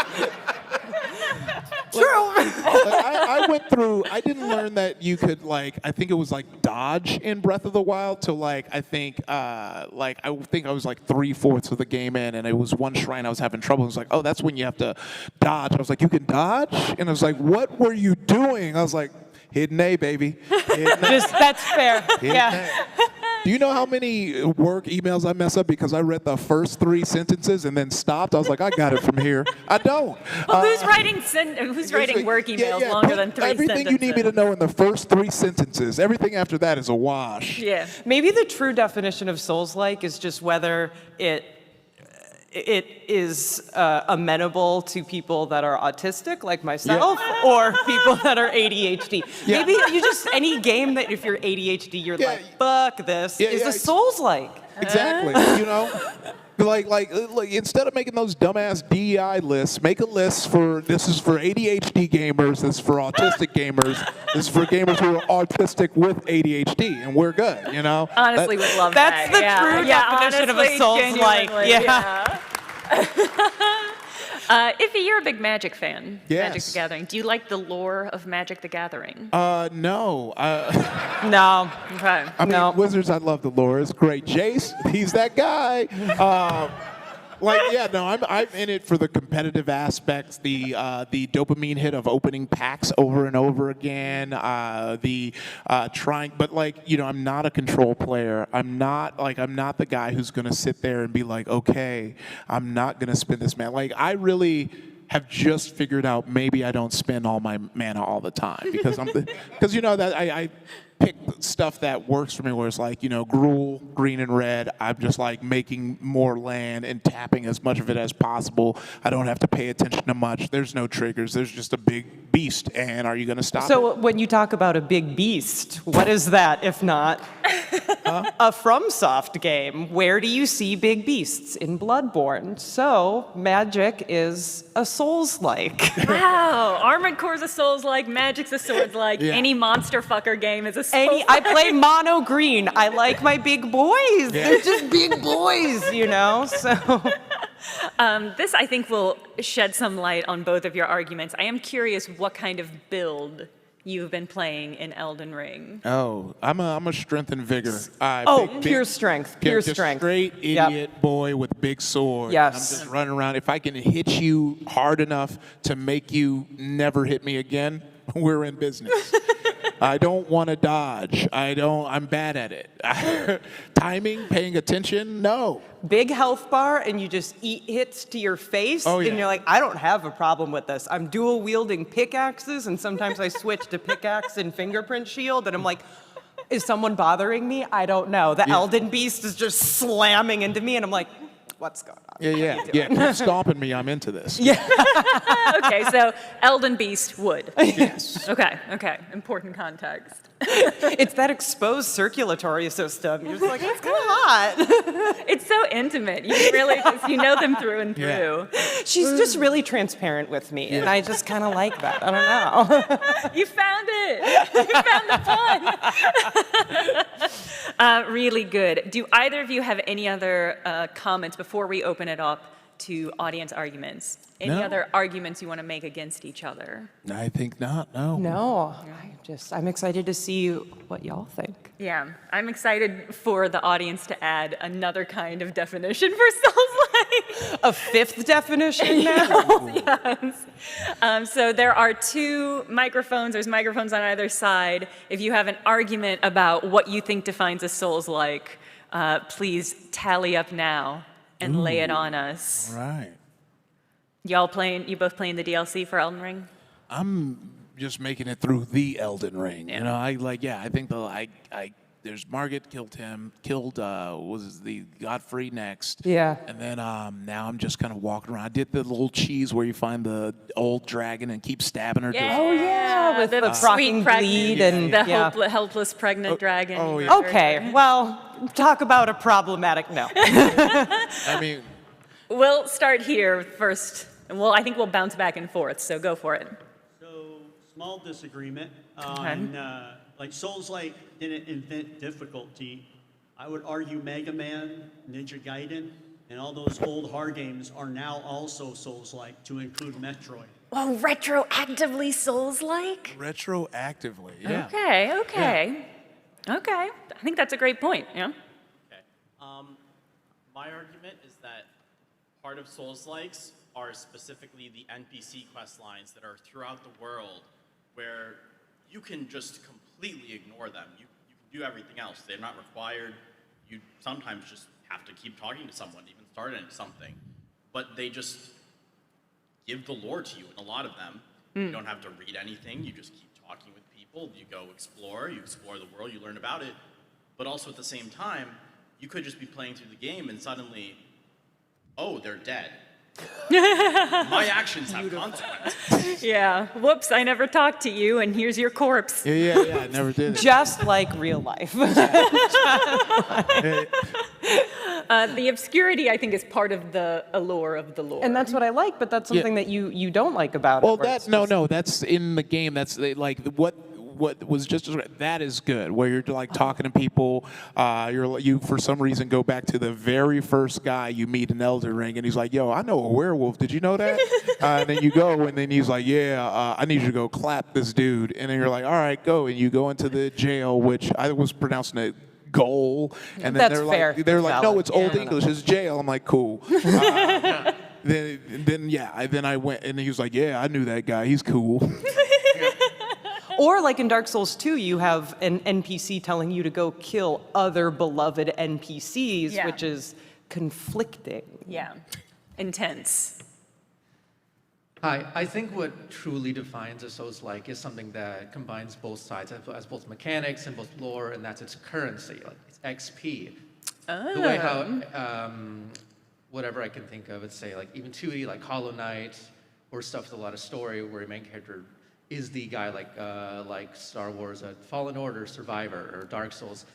C: True.
D: I went through, I didn't learn that you could like, I think it was like dodge in Breath of the Wild to like, I think I was like 3/4 of the game in, and it was one shrine I was having trouble. It was like, oh, that's when you have to dodge. I was like, you can dodge? And I was like, what were you doing? I was like, hidden A, baby. Hidden A.
C: That's fair.
D: Hidden
C: Yeah.
D: A. Do you know how many work emails I mess up because I read the first 3 sentences and then stopped? I was like, I got it from here. I don't.
B: Well, who's writing work emails longer than 3
D: everything
B: sentences?
D: you need me to know in the first 3 sentences. Everything after that is a wash.
B: Yeah.
C: Maybe the true definition of Souls-like is just whether it is amenable to people that are autistic, like myself, or people that are ADHD.
D: Yeah.
C: Maybe you just, any game that if you're ADHD, you're
D: Yeah.
C: like, fuck this,
D: Yeah,
C: is
D: yeah,
C: a Souls-like.
D: Exactly. You know? Like instead of making those dumbass DEI lists, make a list for this is for ADHD gamers, this is for autistic gamers, this is for gamers who are autistic with ADHD, and we're good, you know?
B: Honestly, would love that.
C: That's the true definition of a
B: honestly,
C: Souls-like.
B: genuinely,
C: Yeah.
B: Ify, you're a big Magic fan.
D: Yes.
B: Magic the Gathering. Do you like the lore of Magic the Gathering?
D: No.
C: No.
B: Okay.
D: I mean,
C: No.
D: Wizards, I love the lore. It's great. Jace, he's that guy. I'm in it for the competitive aspects, the dopamine hit of opening packs over and over again, trying, but I'm not a control player. I'm not the guy who's gonna sit there and be like, okay, I'm not gonna spend this mana. Like, I really have just figured out maybe I don't spend all my mana all the time because I pick stuff that works for me where it's like, Gruul, green and red. I'm just like making more land and tapping as much of it as possible. I don't have to pay attention to much. There's no triggers. There's just a big beast. And are you going to stop it?
C: So when you talk about a big beast, what is that if not a FromSoft game? Where do you see big beasts? In Bloodborne. So Magic is a Souls-like.
B: Wow. Armored Core's a Souls-like, Magic's a Swords-like,
D: Yeah.
B: any monster fucker game is a Souls-like.
C: I play mono green. I like my big boys. They're just big boys, so.
B: This, I think, will shed some light on both of your arguments. I am curious what kind of build you've been playing in Elden Ring.
D: Oh, I'm a strength and vigor.
C: Pure strength, pure
D: just
C: strength.
D: Straight
C: Yep.
D: idiot boy with big sword.
C: Yes.
D: I'm just running around. If I can hit you hard enough to make you never hit me again, we're in business. I don't want to dodge. I'm bad at it. Timing, paying attention, no.
C: Big health bar, and you just eat hits to your face,
D: Oh, yeah.
C: and you're like, I don't have a problem with this. I'm dual wielding pickaxes, and sometimes I switch to pickaxe and fingerprint shield, and I'm like, is someone bothering me? I don't know. The Elden Beast is just slamming into me, and I'm like, what's going on?
D: Yeah. Keep stomping me. I'm into this.
B: Okay, so Elden Beast would.
D: Yes.
B: Okay. Important context.
C: It's that exposed circulatory system. You're just like, it's kind of hot.
B: It's so intimate. You can really just, you know them through and
D: Yeah.
B: through.
C: She's just really transparent with me, and I just kind of like that. I don't know.
B: You found it. You found the pun. Really good. Do either of you have any other comments before we open it up to audience arguments? Any
D: No.
B: other arguments you want to make against each other?
D: I think not. No.
C: No, I'm excited to see what y'all think.
B: Yeah, I'm excited for the audience to add another kind of definition for Soulslike.
C: A fifth definition now?
B: Yes. So there are two microphones. There's microphones on either side. If you have an argument about what you think defines a Souls-like, please tally up now and lay it on us.
D: All right.
B: You both playing the DLC for Elden Ring?
D: I'm just making it through the Elden Ring.
B: Yeah.
D: I think there's Margit killed was the Godfrey next.
C: Yeah.
D: And then now I'm just kind of walking around. I did the little cheese where you find the old dragon and keep stabbing her.
C: Oh, yeah, with the
B: sweet
C: rocking
B: pregnant,
C: bleed and
B: the
C: yeah.
B: helpless pregnant dragon.
D: oh, yeah.
C: Okay, well, talk about a problematic no.
D: I mean,
B: We'll start here first, and I think we'll bounce back and forth, so go for it.
E: So, small disagreement on, Souls-like didn't invent difficulty. I would argue Mega Man, Ninja Gaiden, and all those old hard games are now also Souls-like, to include Metroid.
B: Oh, retroactively Souls-like?
D: retroactively. Yeah.
B: Okay. I think that's a great point, yeah?
F: Okay. My argument is that part of Souls-likes are specifically the NPC quest lines that are throughout the world where you can just completely ignore them. You can do everything else. They're not required. You sometimes just have to keep talking to someone, even starting something. But they just give the lore to you in a lot of them. You don't have to read anything. You just keep talking with people. You go explore. You explore the world. You learn about it. But also at the same time, you could just be playing through the game and suddenly, oh, they're dead. My actions have consequences.
B: Yeah. Whoops, I never talked to you, and here's your corpse.
D: Yeah, I never did it.
C: Just like real life.
B: The obscurity, I think, is part of the allure of the lore.
C: And that's what I like, but that's something that you don't like about
D: Well,
C: it. where it's just-
D: that's in the game. That's like what was just described. That is good. Where you're like talking to people, you for some reason go back to the very first guy you meet in Elden Ring, and he's like, "Yo, I know a werewolf. Did you know that?" And then you go, and then he's like, "Yeah, I need you to go clap this dude." And then you're like, "All right, go." And you go into the jail, which I was pronouncing it goal, and then
C: That's
D: they're
C: fair.
D: like, "No,
C: Valid.
D: it's Old
C: Yeah.
D: English. It's jail." I'm like, "Cool." Then I went, and he was like, "Yeah, I knew that guy. He's cool."
C: Or like in Dark Souls 2, you have an NPC telling you to go kill other beloved NPCs,
B: Yeah.
C: which is conflicting.
B: Yeah, intense.
G: Hi, I think what truly defines a Souls-like is something that combines both sides, as both mechanics and both lore, and that's its currency, like it's XP. The way how, whatever I can think of, it's say like even 2D, like Hollow Knight, or stuff with a lot of story where your main character is the guy like Star Wars, Fallen Order, Survivor, or Dark Souls.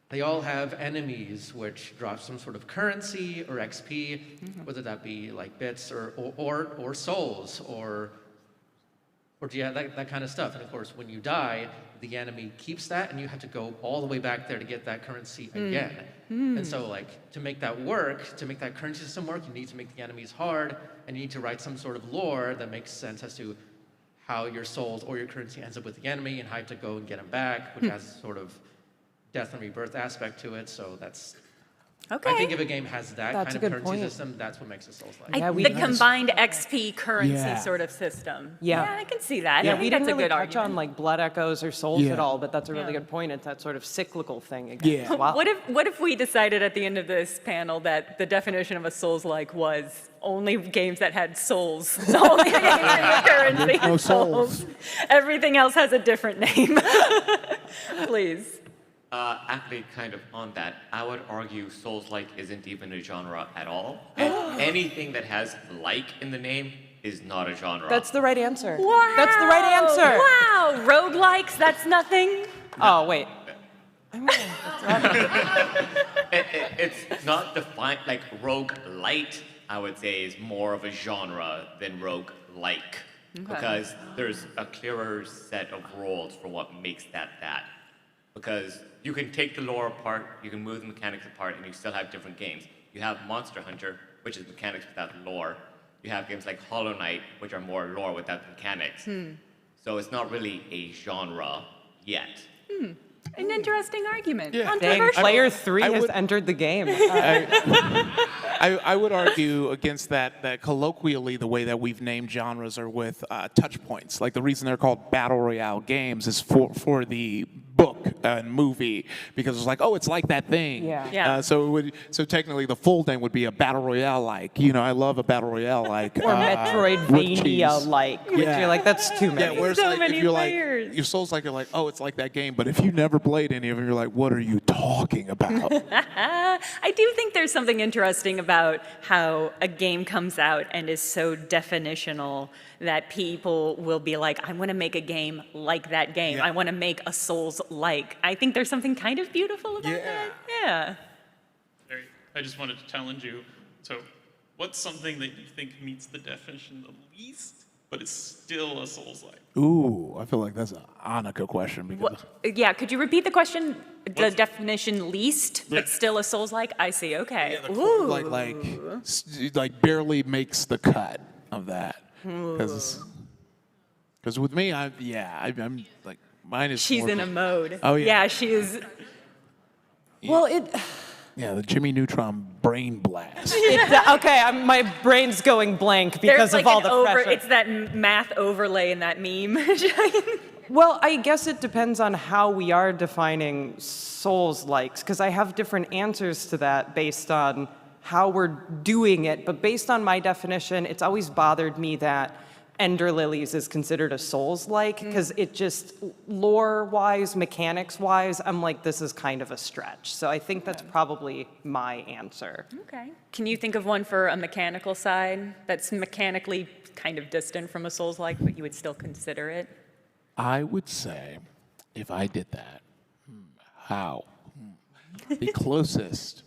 G: They all have enemies which drop some sort of currency or XP, whether that be like bits or souls or yeah, that kind of stuff. And of course, when you die, the enemy keeps that, and you have to go all the way back there to get that currency again. And so, like, to make that work, to make that currency system work, you need to make the enemies hard, and you need to write some sort of lore that makes sense as to how your souls or your currency ends up with the enemy and how you have to go and get them back, which has sort of death and rebirth aspect to it. So that's,
B: Okay.
G: I think if a game has that
C: That's
G: kind
C: a
G: of
C: good
G: currency
C: point.
G: system, that's what makes it Souls-like.
C: Yeah, we-
B: The combined XP currency
D: Yeah.
B: sort of system.
C: Yeah.
B: I can see that.
C: Yeah,
B: I
C: we
B: think
C: didn't
B: that's a
C: really
B: good
C: touch
B: argument.
C: on like Blood Echoes or Souls
D: Yeah.
C: at all, but that's a really
B: Yeah.
C: good point. It's that sort of cyclical thing again.
D: Yeah.
C: as well.
B: What if we decided at the end of this panel that the definition of a Souls-like was only games that had souls, the only games in the currency
D: No
B: had souls. Everything else has a different name. Please.
H: Actually, kind of on that, I would argue Souls-like isn't even a genre at all. And anything that has like in the name is not a genre.
C: That's the right answer.
B: Wow.
C: That's the right answer.
B: Wow. Roguelikes, that's nothing.
C: Oh, wait.
H: It's not defined, like roguelite, I would say, is more of a genre than roguelike. Because there's a clearer set of rules for what makes that. Because you can take the lore apart, you can move the mechanics apart, and you still have different games. You have Monster Hunter, which is mechanics without lore. You have games like Hollow Knight, which are more lore without mechanics. So it's not really a genre yet.
B: An interesting argument.
D: Yeah.
C: Dang,
B: Controversial.
C: player 3
D: I
C: has
D: would-
C: entered the game.
D: I would argue against that colloquially the way that we've named genres are with touch points. Like the reason they're called battle royale games is for the book and movie, because it's like, oh, it's like that thing.
C: Yeah.
B: Yeah.
D: So technically the full name would be a battle royale like. You know, I love a battle royale like.
C: Or Metroidvania-like, which
D: Yeah.
C: you're like, that's too
D: Yeah,
C: many.
D: whereas
B: So
D: like,
B: many
D: if you're
B: layers.
D: like, your Souls like, you're like, oh, it's like that game. But if you never played any of them, you're like, what are you talking about?
B: I do think there's something interesting about how a game comes out and is so definitional that people will be like, I want to make a game like that game.
D: Yeah.
B: I want to make a Souls-like. I think there's something kind of beautiful about
D: Yeah.
B: that. Yeah.
I: Larry, I just wanted to challenge you. So, what's something that you think meets the definition the least, but it's still a Souls-like?
D: Ooh, I feel like that's an Annika question because.
B: What, yeah, could you repeat the question? The
I: What's-
B: definition least,
I: Yeah.
B: but still a Souls-like? I see, okay.
D: Yeah,
B: Ooh.
D: like barely makes the cut of that. Because with me, I'm like mine is.
B: She's
D: more
B: in a mode.
D: Oh, yeah.
B: Yeah, she is.
C: Well,
D: the Jimmy Neutron brain blast.
C: okay, my brain's going blank because
B: There's like
C: of all
B: an
C: the pressure.
B: It's that math overlay in that meme.
C: Well, I guess it depends on how we are defining Souls-likes, because I have different answers to that based on how we're doing it. But based on my definition, it's always bothered me that Ender Lilies is considered a Souls-like, because it just, lore-wise, mechanics-wise, I'm like, this is kind of a stretch. So I think that's probably my answer.
B: Okay. Can you think of one for a mechanical side that's mechanically kind of distant from a Souls-like, but you would still consider it?
D: I would say, if I did that, how? The closest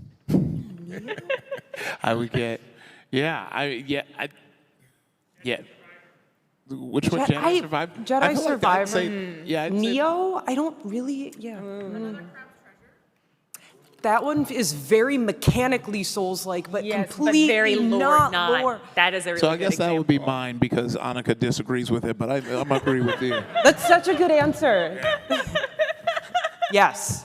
D: I would get, Which one? Jedi Survivor? I
C: Jedi
D: feel like I'd
C: Survivor.
D: say- yeah, I'd say-
C: Neo, I don't really, That one is very mechanically Souls-like, but
B: Yes,
C: completely
B: but very lore,
C: not
B: not.
C: lore.
B: That is a really
D: So I
B: good
D: guess that would be
B: example.
D: mine because Annika disagrees with it, but I'm agree with you.
C: That's such a good answer. Yes.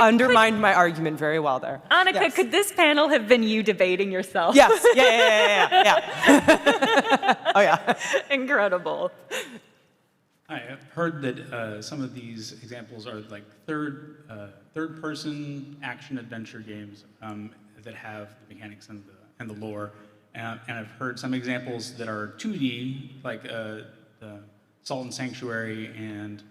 C: Undermined my argument very well there.
B: Annika,
C: Yes.
B: could this panel have been you debating yourself?
C: Yes. Yeah. Oh, yeah.
B: Incredible.
J: I've heard that some of these examples are like third-person action-adventure games that have the mechanics and the lore. And I've heard some examples that are 2D, like the Salt and Sanctuary and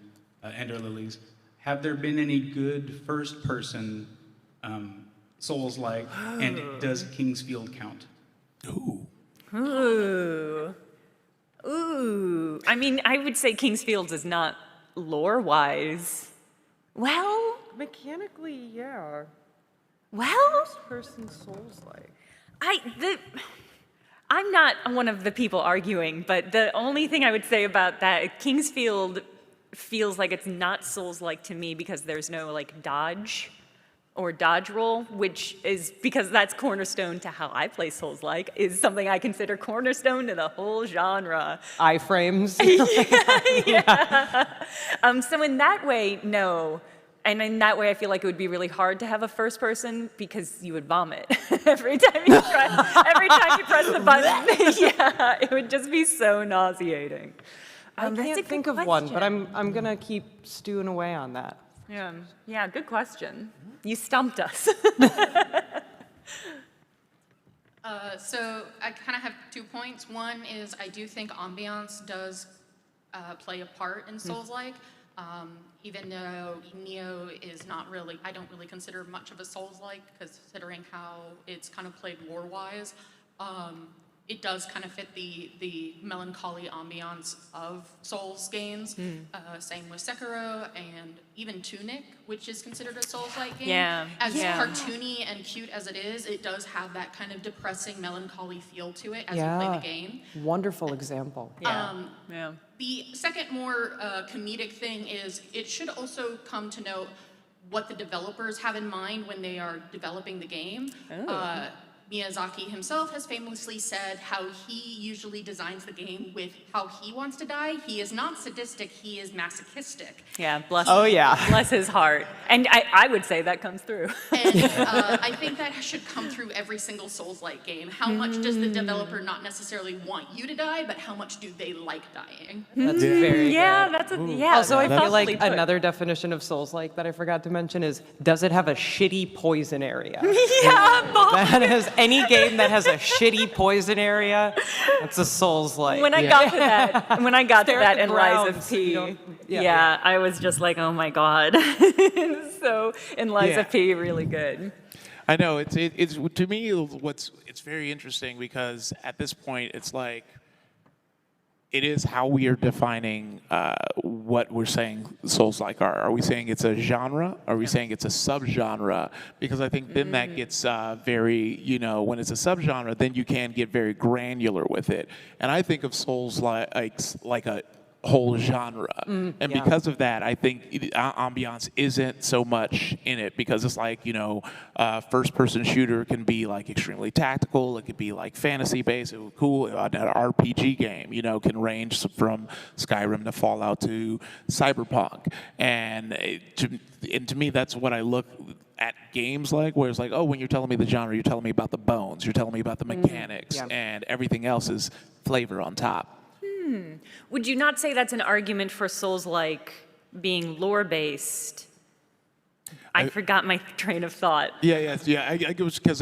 J: Ender Lilies. Have there been any good first-person Souls-like, and does Kingsfield count?
B: Ooh. I mean, I would say Kingsfield is not lore-wise. Well,
C: Mechanically, yeah.
B: well,
C: Person Souls-like.
B: I'm not one of the people arguing, but the only thing I would say about that, Kingsfield feels like it's not Souls-like to me because there's no like dodge or dodge roll, which is because that's cornerstone to how I play Souls-like, is something I consider cornerstone to the whole genre.
C: Iframes.
B: So in that way, no. And in that way, I feel like it would be really hard to have a first person because you would vomit every time you press the button. Yeah, it would just be so nauseating.
C: I
B: That's a
C: can't
B: good
C: think of one, but
B: question.
C: I'm gonna keep stewing away on that.
B: Yeah, good question. You stumped us.
K: So I kind of have 2 points. One is I do think ambiance does play a part in Souls-like, even though Neo is not really, I don't really consider much of a Souls-like, considering how it's kind of played lore-wise. It does kind of fit the melancholy ambiance of Souls games. Same with Sekiro and even Tunic, which is considered a Souls-like game.
B: Yeah,
K: As
B: yeah.
K: cartoony and cute as it is, it does have that kind of depressing, melancholy feel to it as you play the game.
C: Wonderful example.
B: Yeah.
K: The second more comedic thing is it should also come to note what the developers have in mind when they are developing the game. Miyazaki himself has famously said how he usually designs the game with how he wants to die. He is not sadistic, he is masochistic.
B: Yeah, bless bless his heart. And I would say that comes through.
K: And I think that should come through every single Souls-like game. How much does the developer not necessarily want you to die, but how much do they like dying?
C: That's very
B: Yeah,
C: good.
B: that's a yeah.
C: Also, I feel
B: thoughtfully
C: like
B: put.
C: another definition of Souls-like that I forgot to mention is, does it have a shitty poison area?
B: Yeah,
C: That is any game that has a shitty poison area, that's a Souls-like.
B: when I got to that,
C: Stare at the
B: in
C: ground
B: Lies
C: so
B: of
C: you
B: P,
C: don't-
B: yeah, I was just like, oh my god. So in Lies of P, really good.
D: I know it's to me it's very interesting because at this point it's like it is how we are defining what we're saying Souls-like are. Are we saying it's a genre? Are we saying it's a subgenre? Because I think then that gets very, when it's a subgenre, then you can get very granular with it. And I think of Souls-like a whole genre. And because of that, I think ambiance isn't so much in it because it's like, first-person shooter can be like extremely tactical. It could be like fantasy-based. Cool. An RPG game, can range from Skyrim to Fallout to Cyberpunk. And to me, that's what I look at games like, where it's like, oh, when you're telling me the genre, you're telling me about the bones, you're telling me about the mechanics, and everything else is flavor on top.
B: Would you not say that's an argument for Souls-like being lore-based? I forgot my train of thought.
D: Yeah. I it was because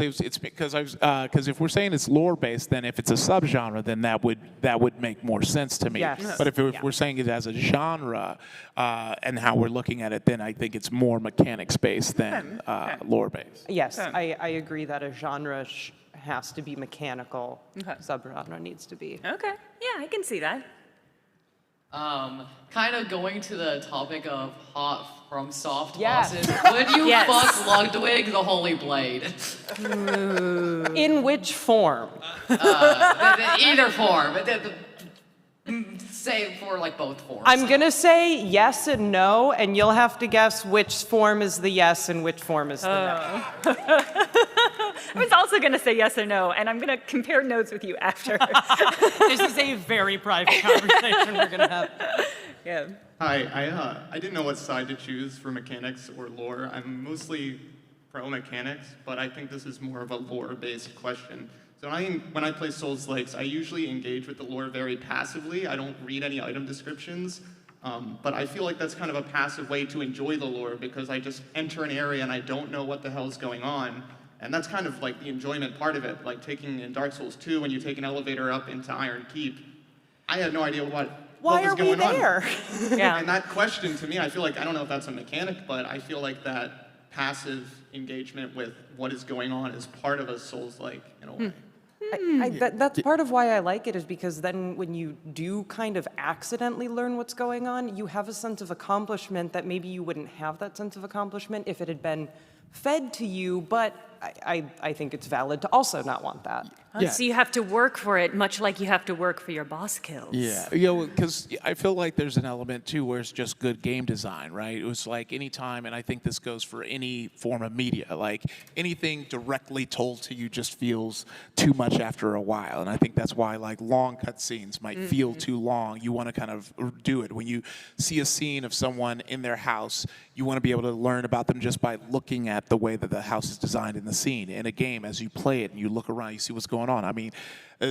D: if we're saying it's lore based, then if it's a subgenre, then that would make more sense to me.
C: Yes.
D: But if we're saying it as a genre and how we're looking at it, then I think it's more mechanics based than lore based.
C: Yes, I agree that a genre has to be mechanical. Subgenre needs to be.
B: Okay, yeah, I can see that.
L: Kind of going to the topic of hot from soft
C: Yes.
L: bosses. Would you
B: Yes.
L: fuck Ludwig the Holy Blade?
C: In which form?
L: Either form. Say for like both forms.
C: I'm gonna say yes and no, and you'll have to guess which form is the yes and which form is the no.
B: I was also going to say yes or no, and I'm going to compare notes with you after.
C: This is a very private conversation we're gonna have.
B: Yeah.
M: Hi, I didn't know what side to choose for mechanics or lore. I'm mostly pro mechanics, but I think this is more of a lore-based question. So when I play Souls-likes, I usually engage with the lore very passively. I don't read any item descriptions, but I feel like that's kind of a passive way to enjoy the lore because I just enter an area and I don't know what the hell's going on. And that's kind of like the enjoyment part of it. Like taking in Dark Souls 2 when you take an elevator up into Iron Keep, I had no idea what
C: Why
M: was
C: are we
M: going on.
C: there?
B: Yeah.
M: And that question to me, I feel like, I don't know if that's a mechanic, but I feel like that passive engagement with what is going on is part of a Souls-like in a way.
C: That's part of why I like it, is because then when you do kind of accidentally learn what's going on, you have a sense of accomplishment that maybe you wouldn't have that sense of accomplishment if it had been fed to you, but I think it's valid to also not want that.
B: So you have to work for it, much like you have to work for your boss kills.
D: Yeah, because I feel like there's an element too where it's just good game design, right? It was like any time, and I think this goes for any form of media, like anything directly told to you just feels too much after a while, and I think that's why like long cutscenes might feel too long. You want to kind of do it. When you see a scene of someone in their house, you want to be able to learn about them just by looking at the way that the house is designed in the scene. In a game, as you play it and you look around, you see what's going on. I mean,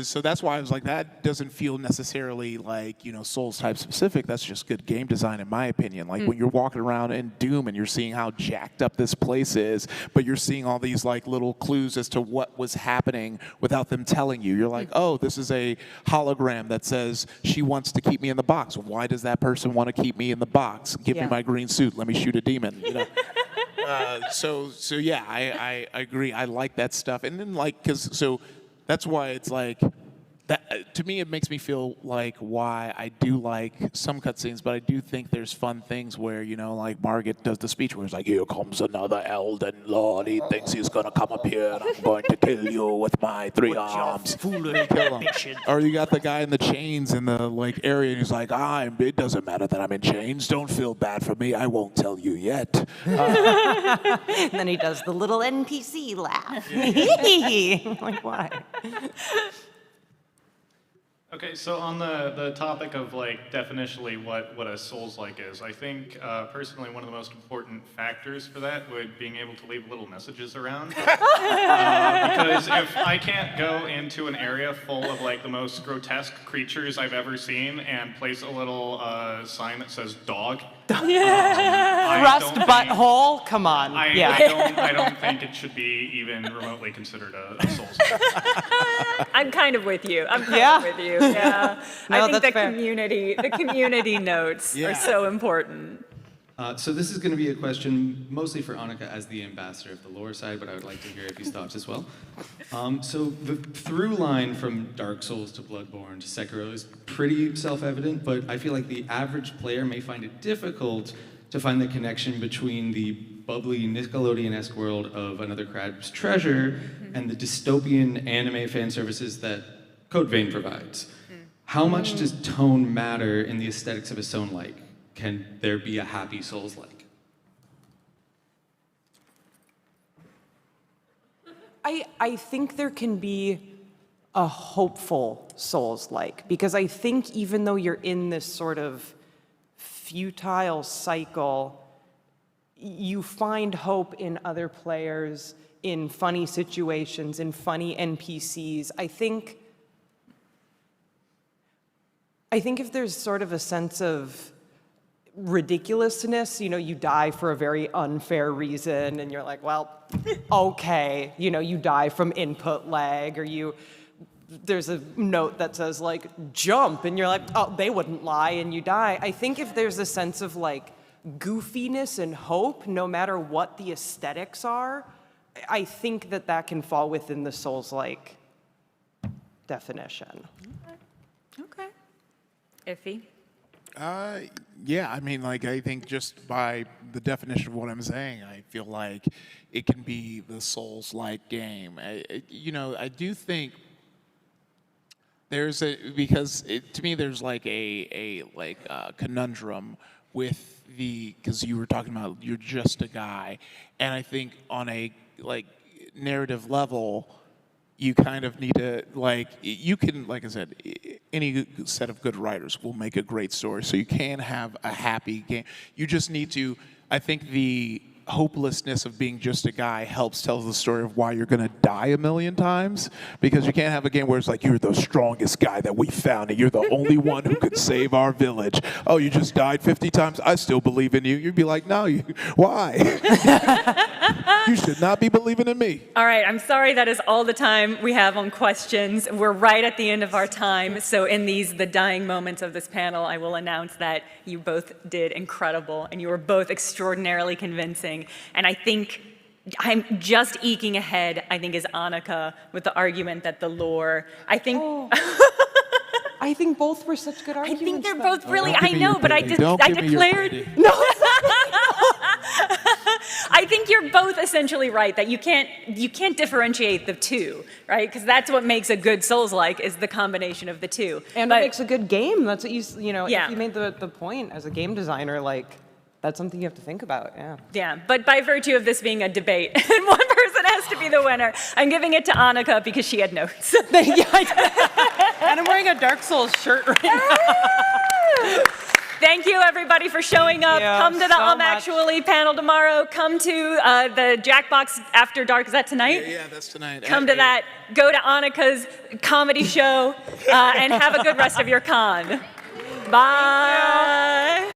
D: so that's why I was like, that doesn't feel necessarily like, Souls type specific. That's just good game design, in my opinion. Like when you're walking around in Doom and you're seeing how jacked up this place is, but you're seeing all these like little clues as to what was happening without them telling you. You're like, oh, this is a hologram that says she wants to keep me in the box. Why does that person want to keep me in the box? Give me my green suit. Let me shoot a demon. So yeah, I agree. I like that stuff. And then that's why it's like, that, to me, it makes me feel like why I do like some cutscenes, but I do think there's fun things where, like Margit does the speech where it's like, here comes another Elden Lord. He thinks he's going to come up here and I'm going to kill you with my 3 arms. Kill him. Or you got the guy in the chains in the area and he's like, it doesn't matter that I'm in chains. Don't feel bad for me. I won't tell you yet.
C: And then he does the little NPC laugh. Like, why?
N: Okay, so on the topic of definitionally what a Souls-like is, I think personally one of the most important factors for that would being able to leave little messages around. Because if I can't go into an area full of the most grotesque creatures I've ever seen and place a little sign that says dog.
C: Thrust butthole? Come on.
N: I don't think it should be even remotely considered a Souls-like.
B: I'm kind of with you. With you. Yeah.
C: No,
B: I think
C: that's fair.
B: the community notes are so important.
O: So this is going to be a question mostly for Annika as the ambassador of the lore side, but I would like to hear Ify's thoughts as well. So the through line from Dark Souls to Bloodborne to Sekiro is pretty self-evident, but I feel like the average player may find it difficult to find the connection between the bubbly Nickelodeon-esque world of Another Crab's Treasure and the dystopian anime fan services that Code Vein provides. How much does tone matter in the aesthetics of a Soulslike? Can there be a happy Souls-like?
C: I think there can be a hopeful Souls-like, because I think even though you're in this sort of futile cycle, you find hope in other players, in funny situations, in funny NPCs. I think if there's sort of a sense of ridiculousness, you die for a very unfair reason, and you're like, well, okay, you die from input lag, or there's a note that says jump, and you're like, oh, they wouldn't lie, and you die. I think if there's a sense of goofiness and hope, no matter what the aesthetics are, I think that can fall within the Souls-like definition.
B: Okay. Ify?
D: Yeah, I mean, like, I think just by the definition of what I'm saying, I feel like it can be the Souls-like game. I do think there's to me, there's like a conundrum with because you were talking about you're just a guy, and I think on a narrative level, you kind of need to you can, like I said, any set of good writers will make a great story. So you can have a happy game. You just need to. I think the hopelessness of being just a guy helps tell the story of why you're going to die a million times, because you can't have a game where it's like you're the strongest guy that we found and you're the only one who could save our village. Oh, you just died 50 times. I still believe in you. You'd be like, no, why? You should not be believing in me.
B: All right, I'm sorry that is all the time we have on questions. We're right at the end of our time. So in the dying moments of this panel, I will announce that you both did incredible and you were both extraordinarily convincing. And I think I'm just eking ahead, I think, is Annika with the argument that the lore, I think...
C: I think both were such good
B: I
C: arguments.
B: think they're both really,
D: Don't
B: I
D: give me
B: know,
D: your
B: but I
D: credit. Don't give me your
B: declared...
D: credit.
B: No, I think you're both essentially right, that you can't differentiate the two, right? Because that's what makes a good Souls-like, is the combination of the two.
C: And it makes a good game. That's what
B: Yeah.
C: if you made the point as a game designer, that's something you have to think about, yeah.
B: Yeah, but by virtue of this being a debate, and one person has to be the winner, I'm giving it to Annika because she had notes.
C: And I'm wearing a Dark Souls shirt right now.
B: Thank you, everybody, for showing up. Come to the Actually panel tomorrow. Come to the Jackbox After Dark. Is that tonight?
A: Yeah, that's tonight.
B: Come to that. Go to Annika's comedy show and have a good rest of your con. Bye.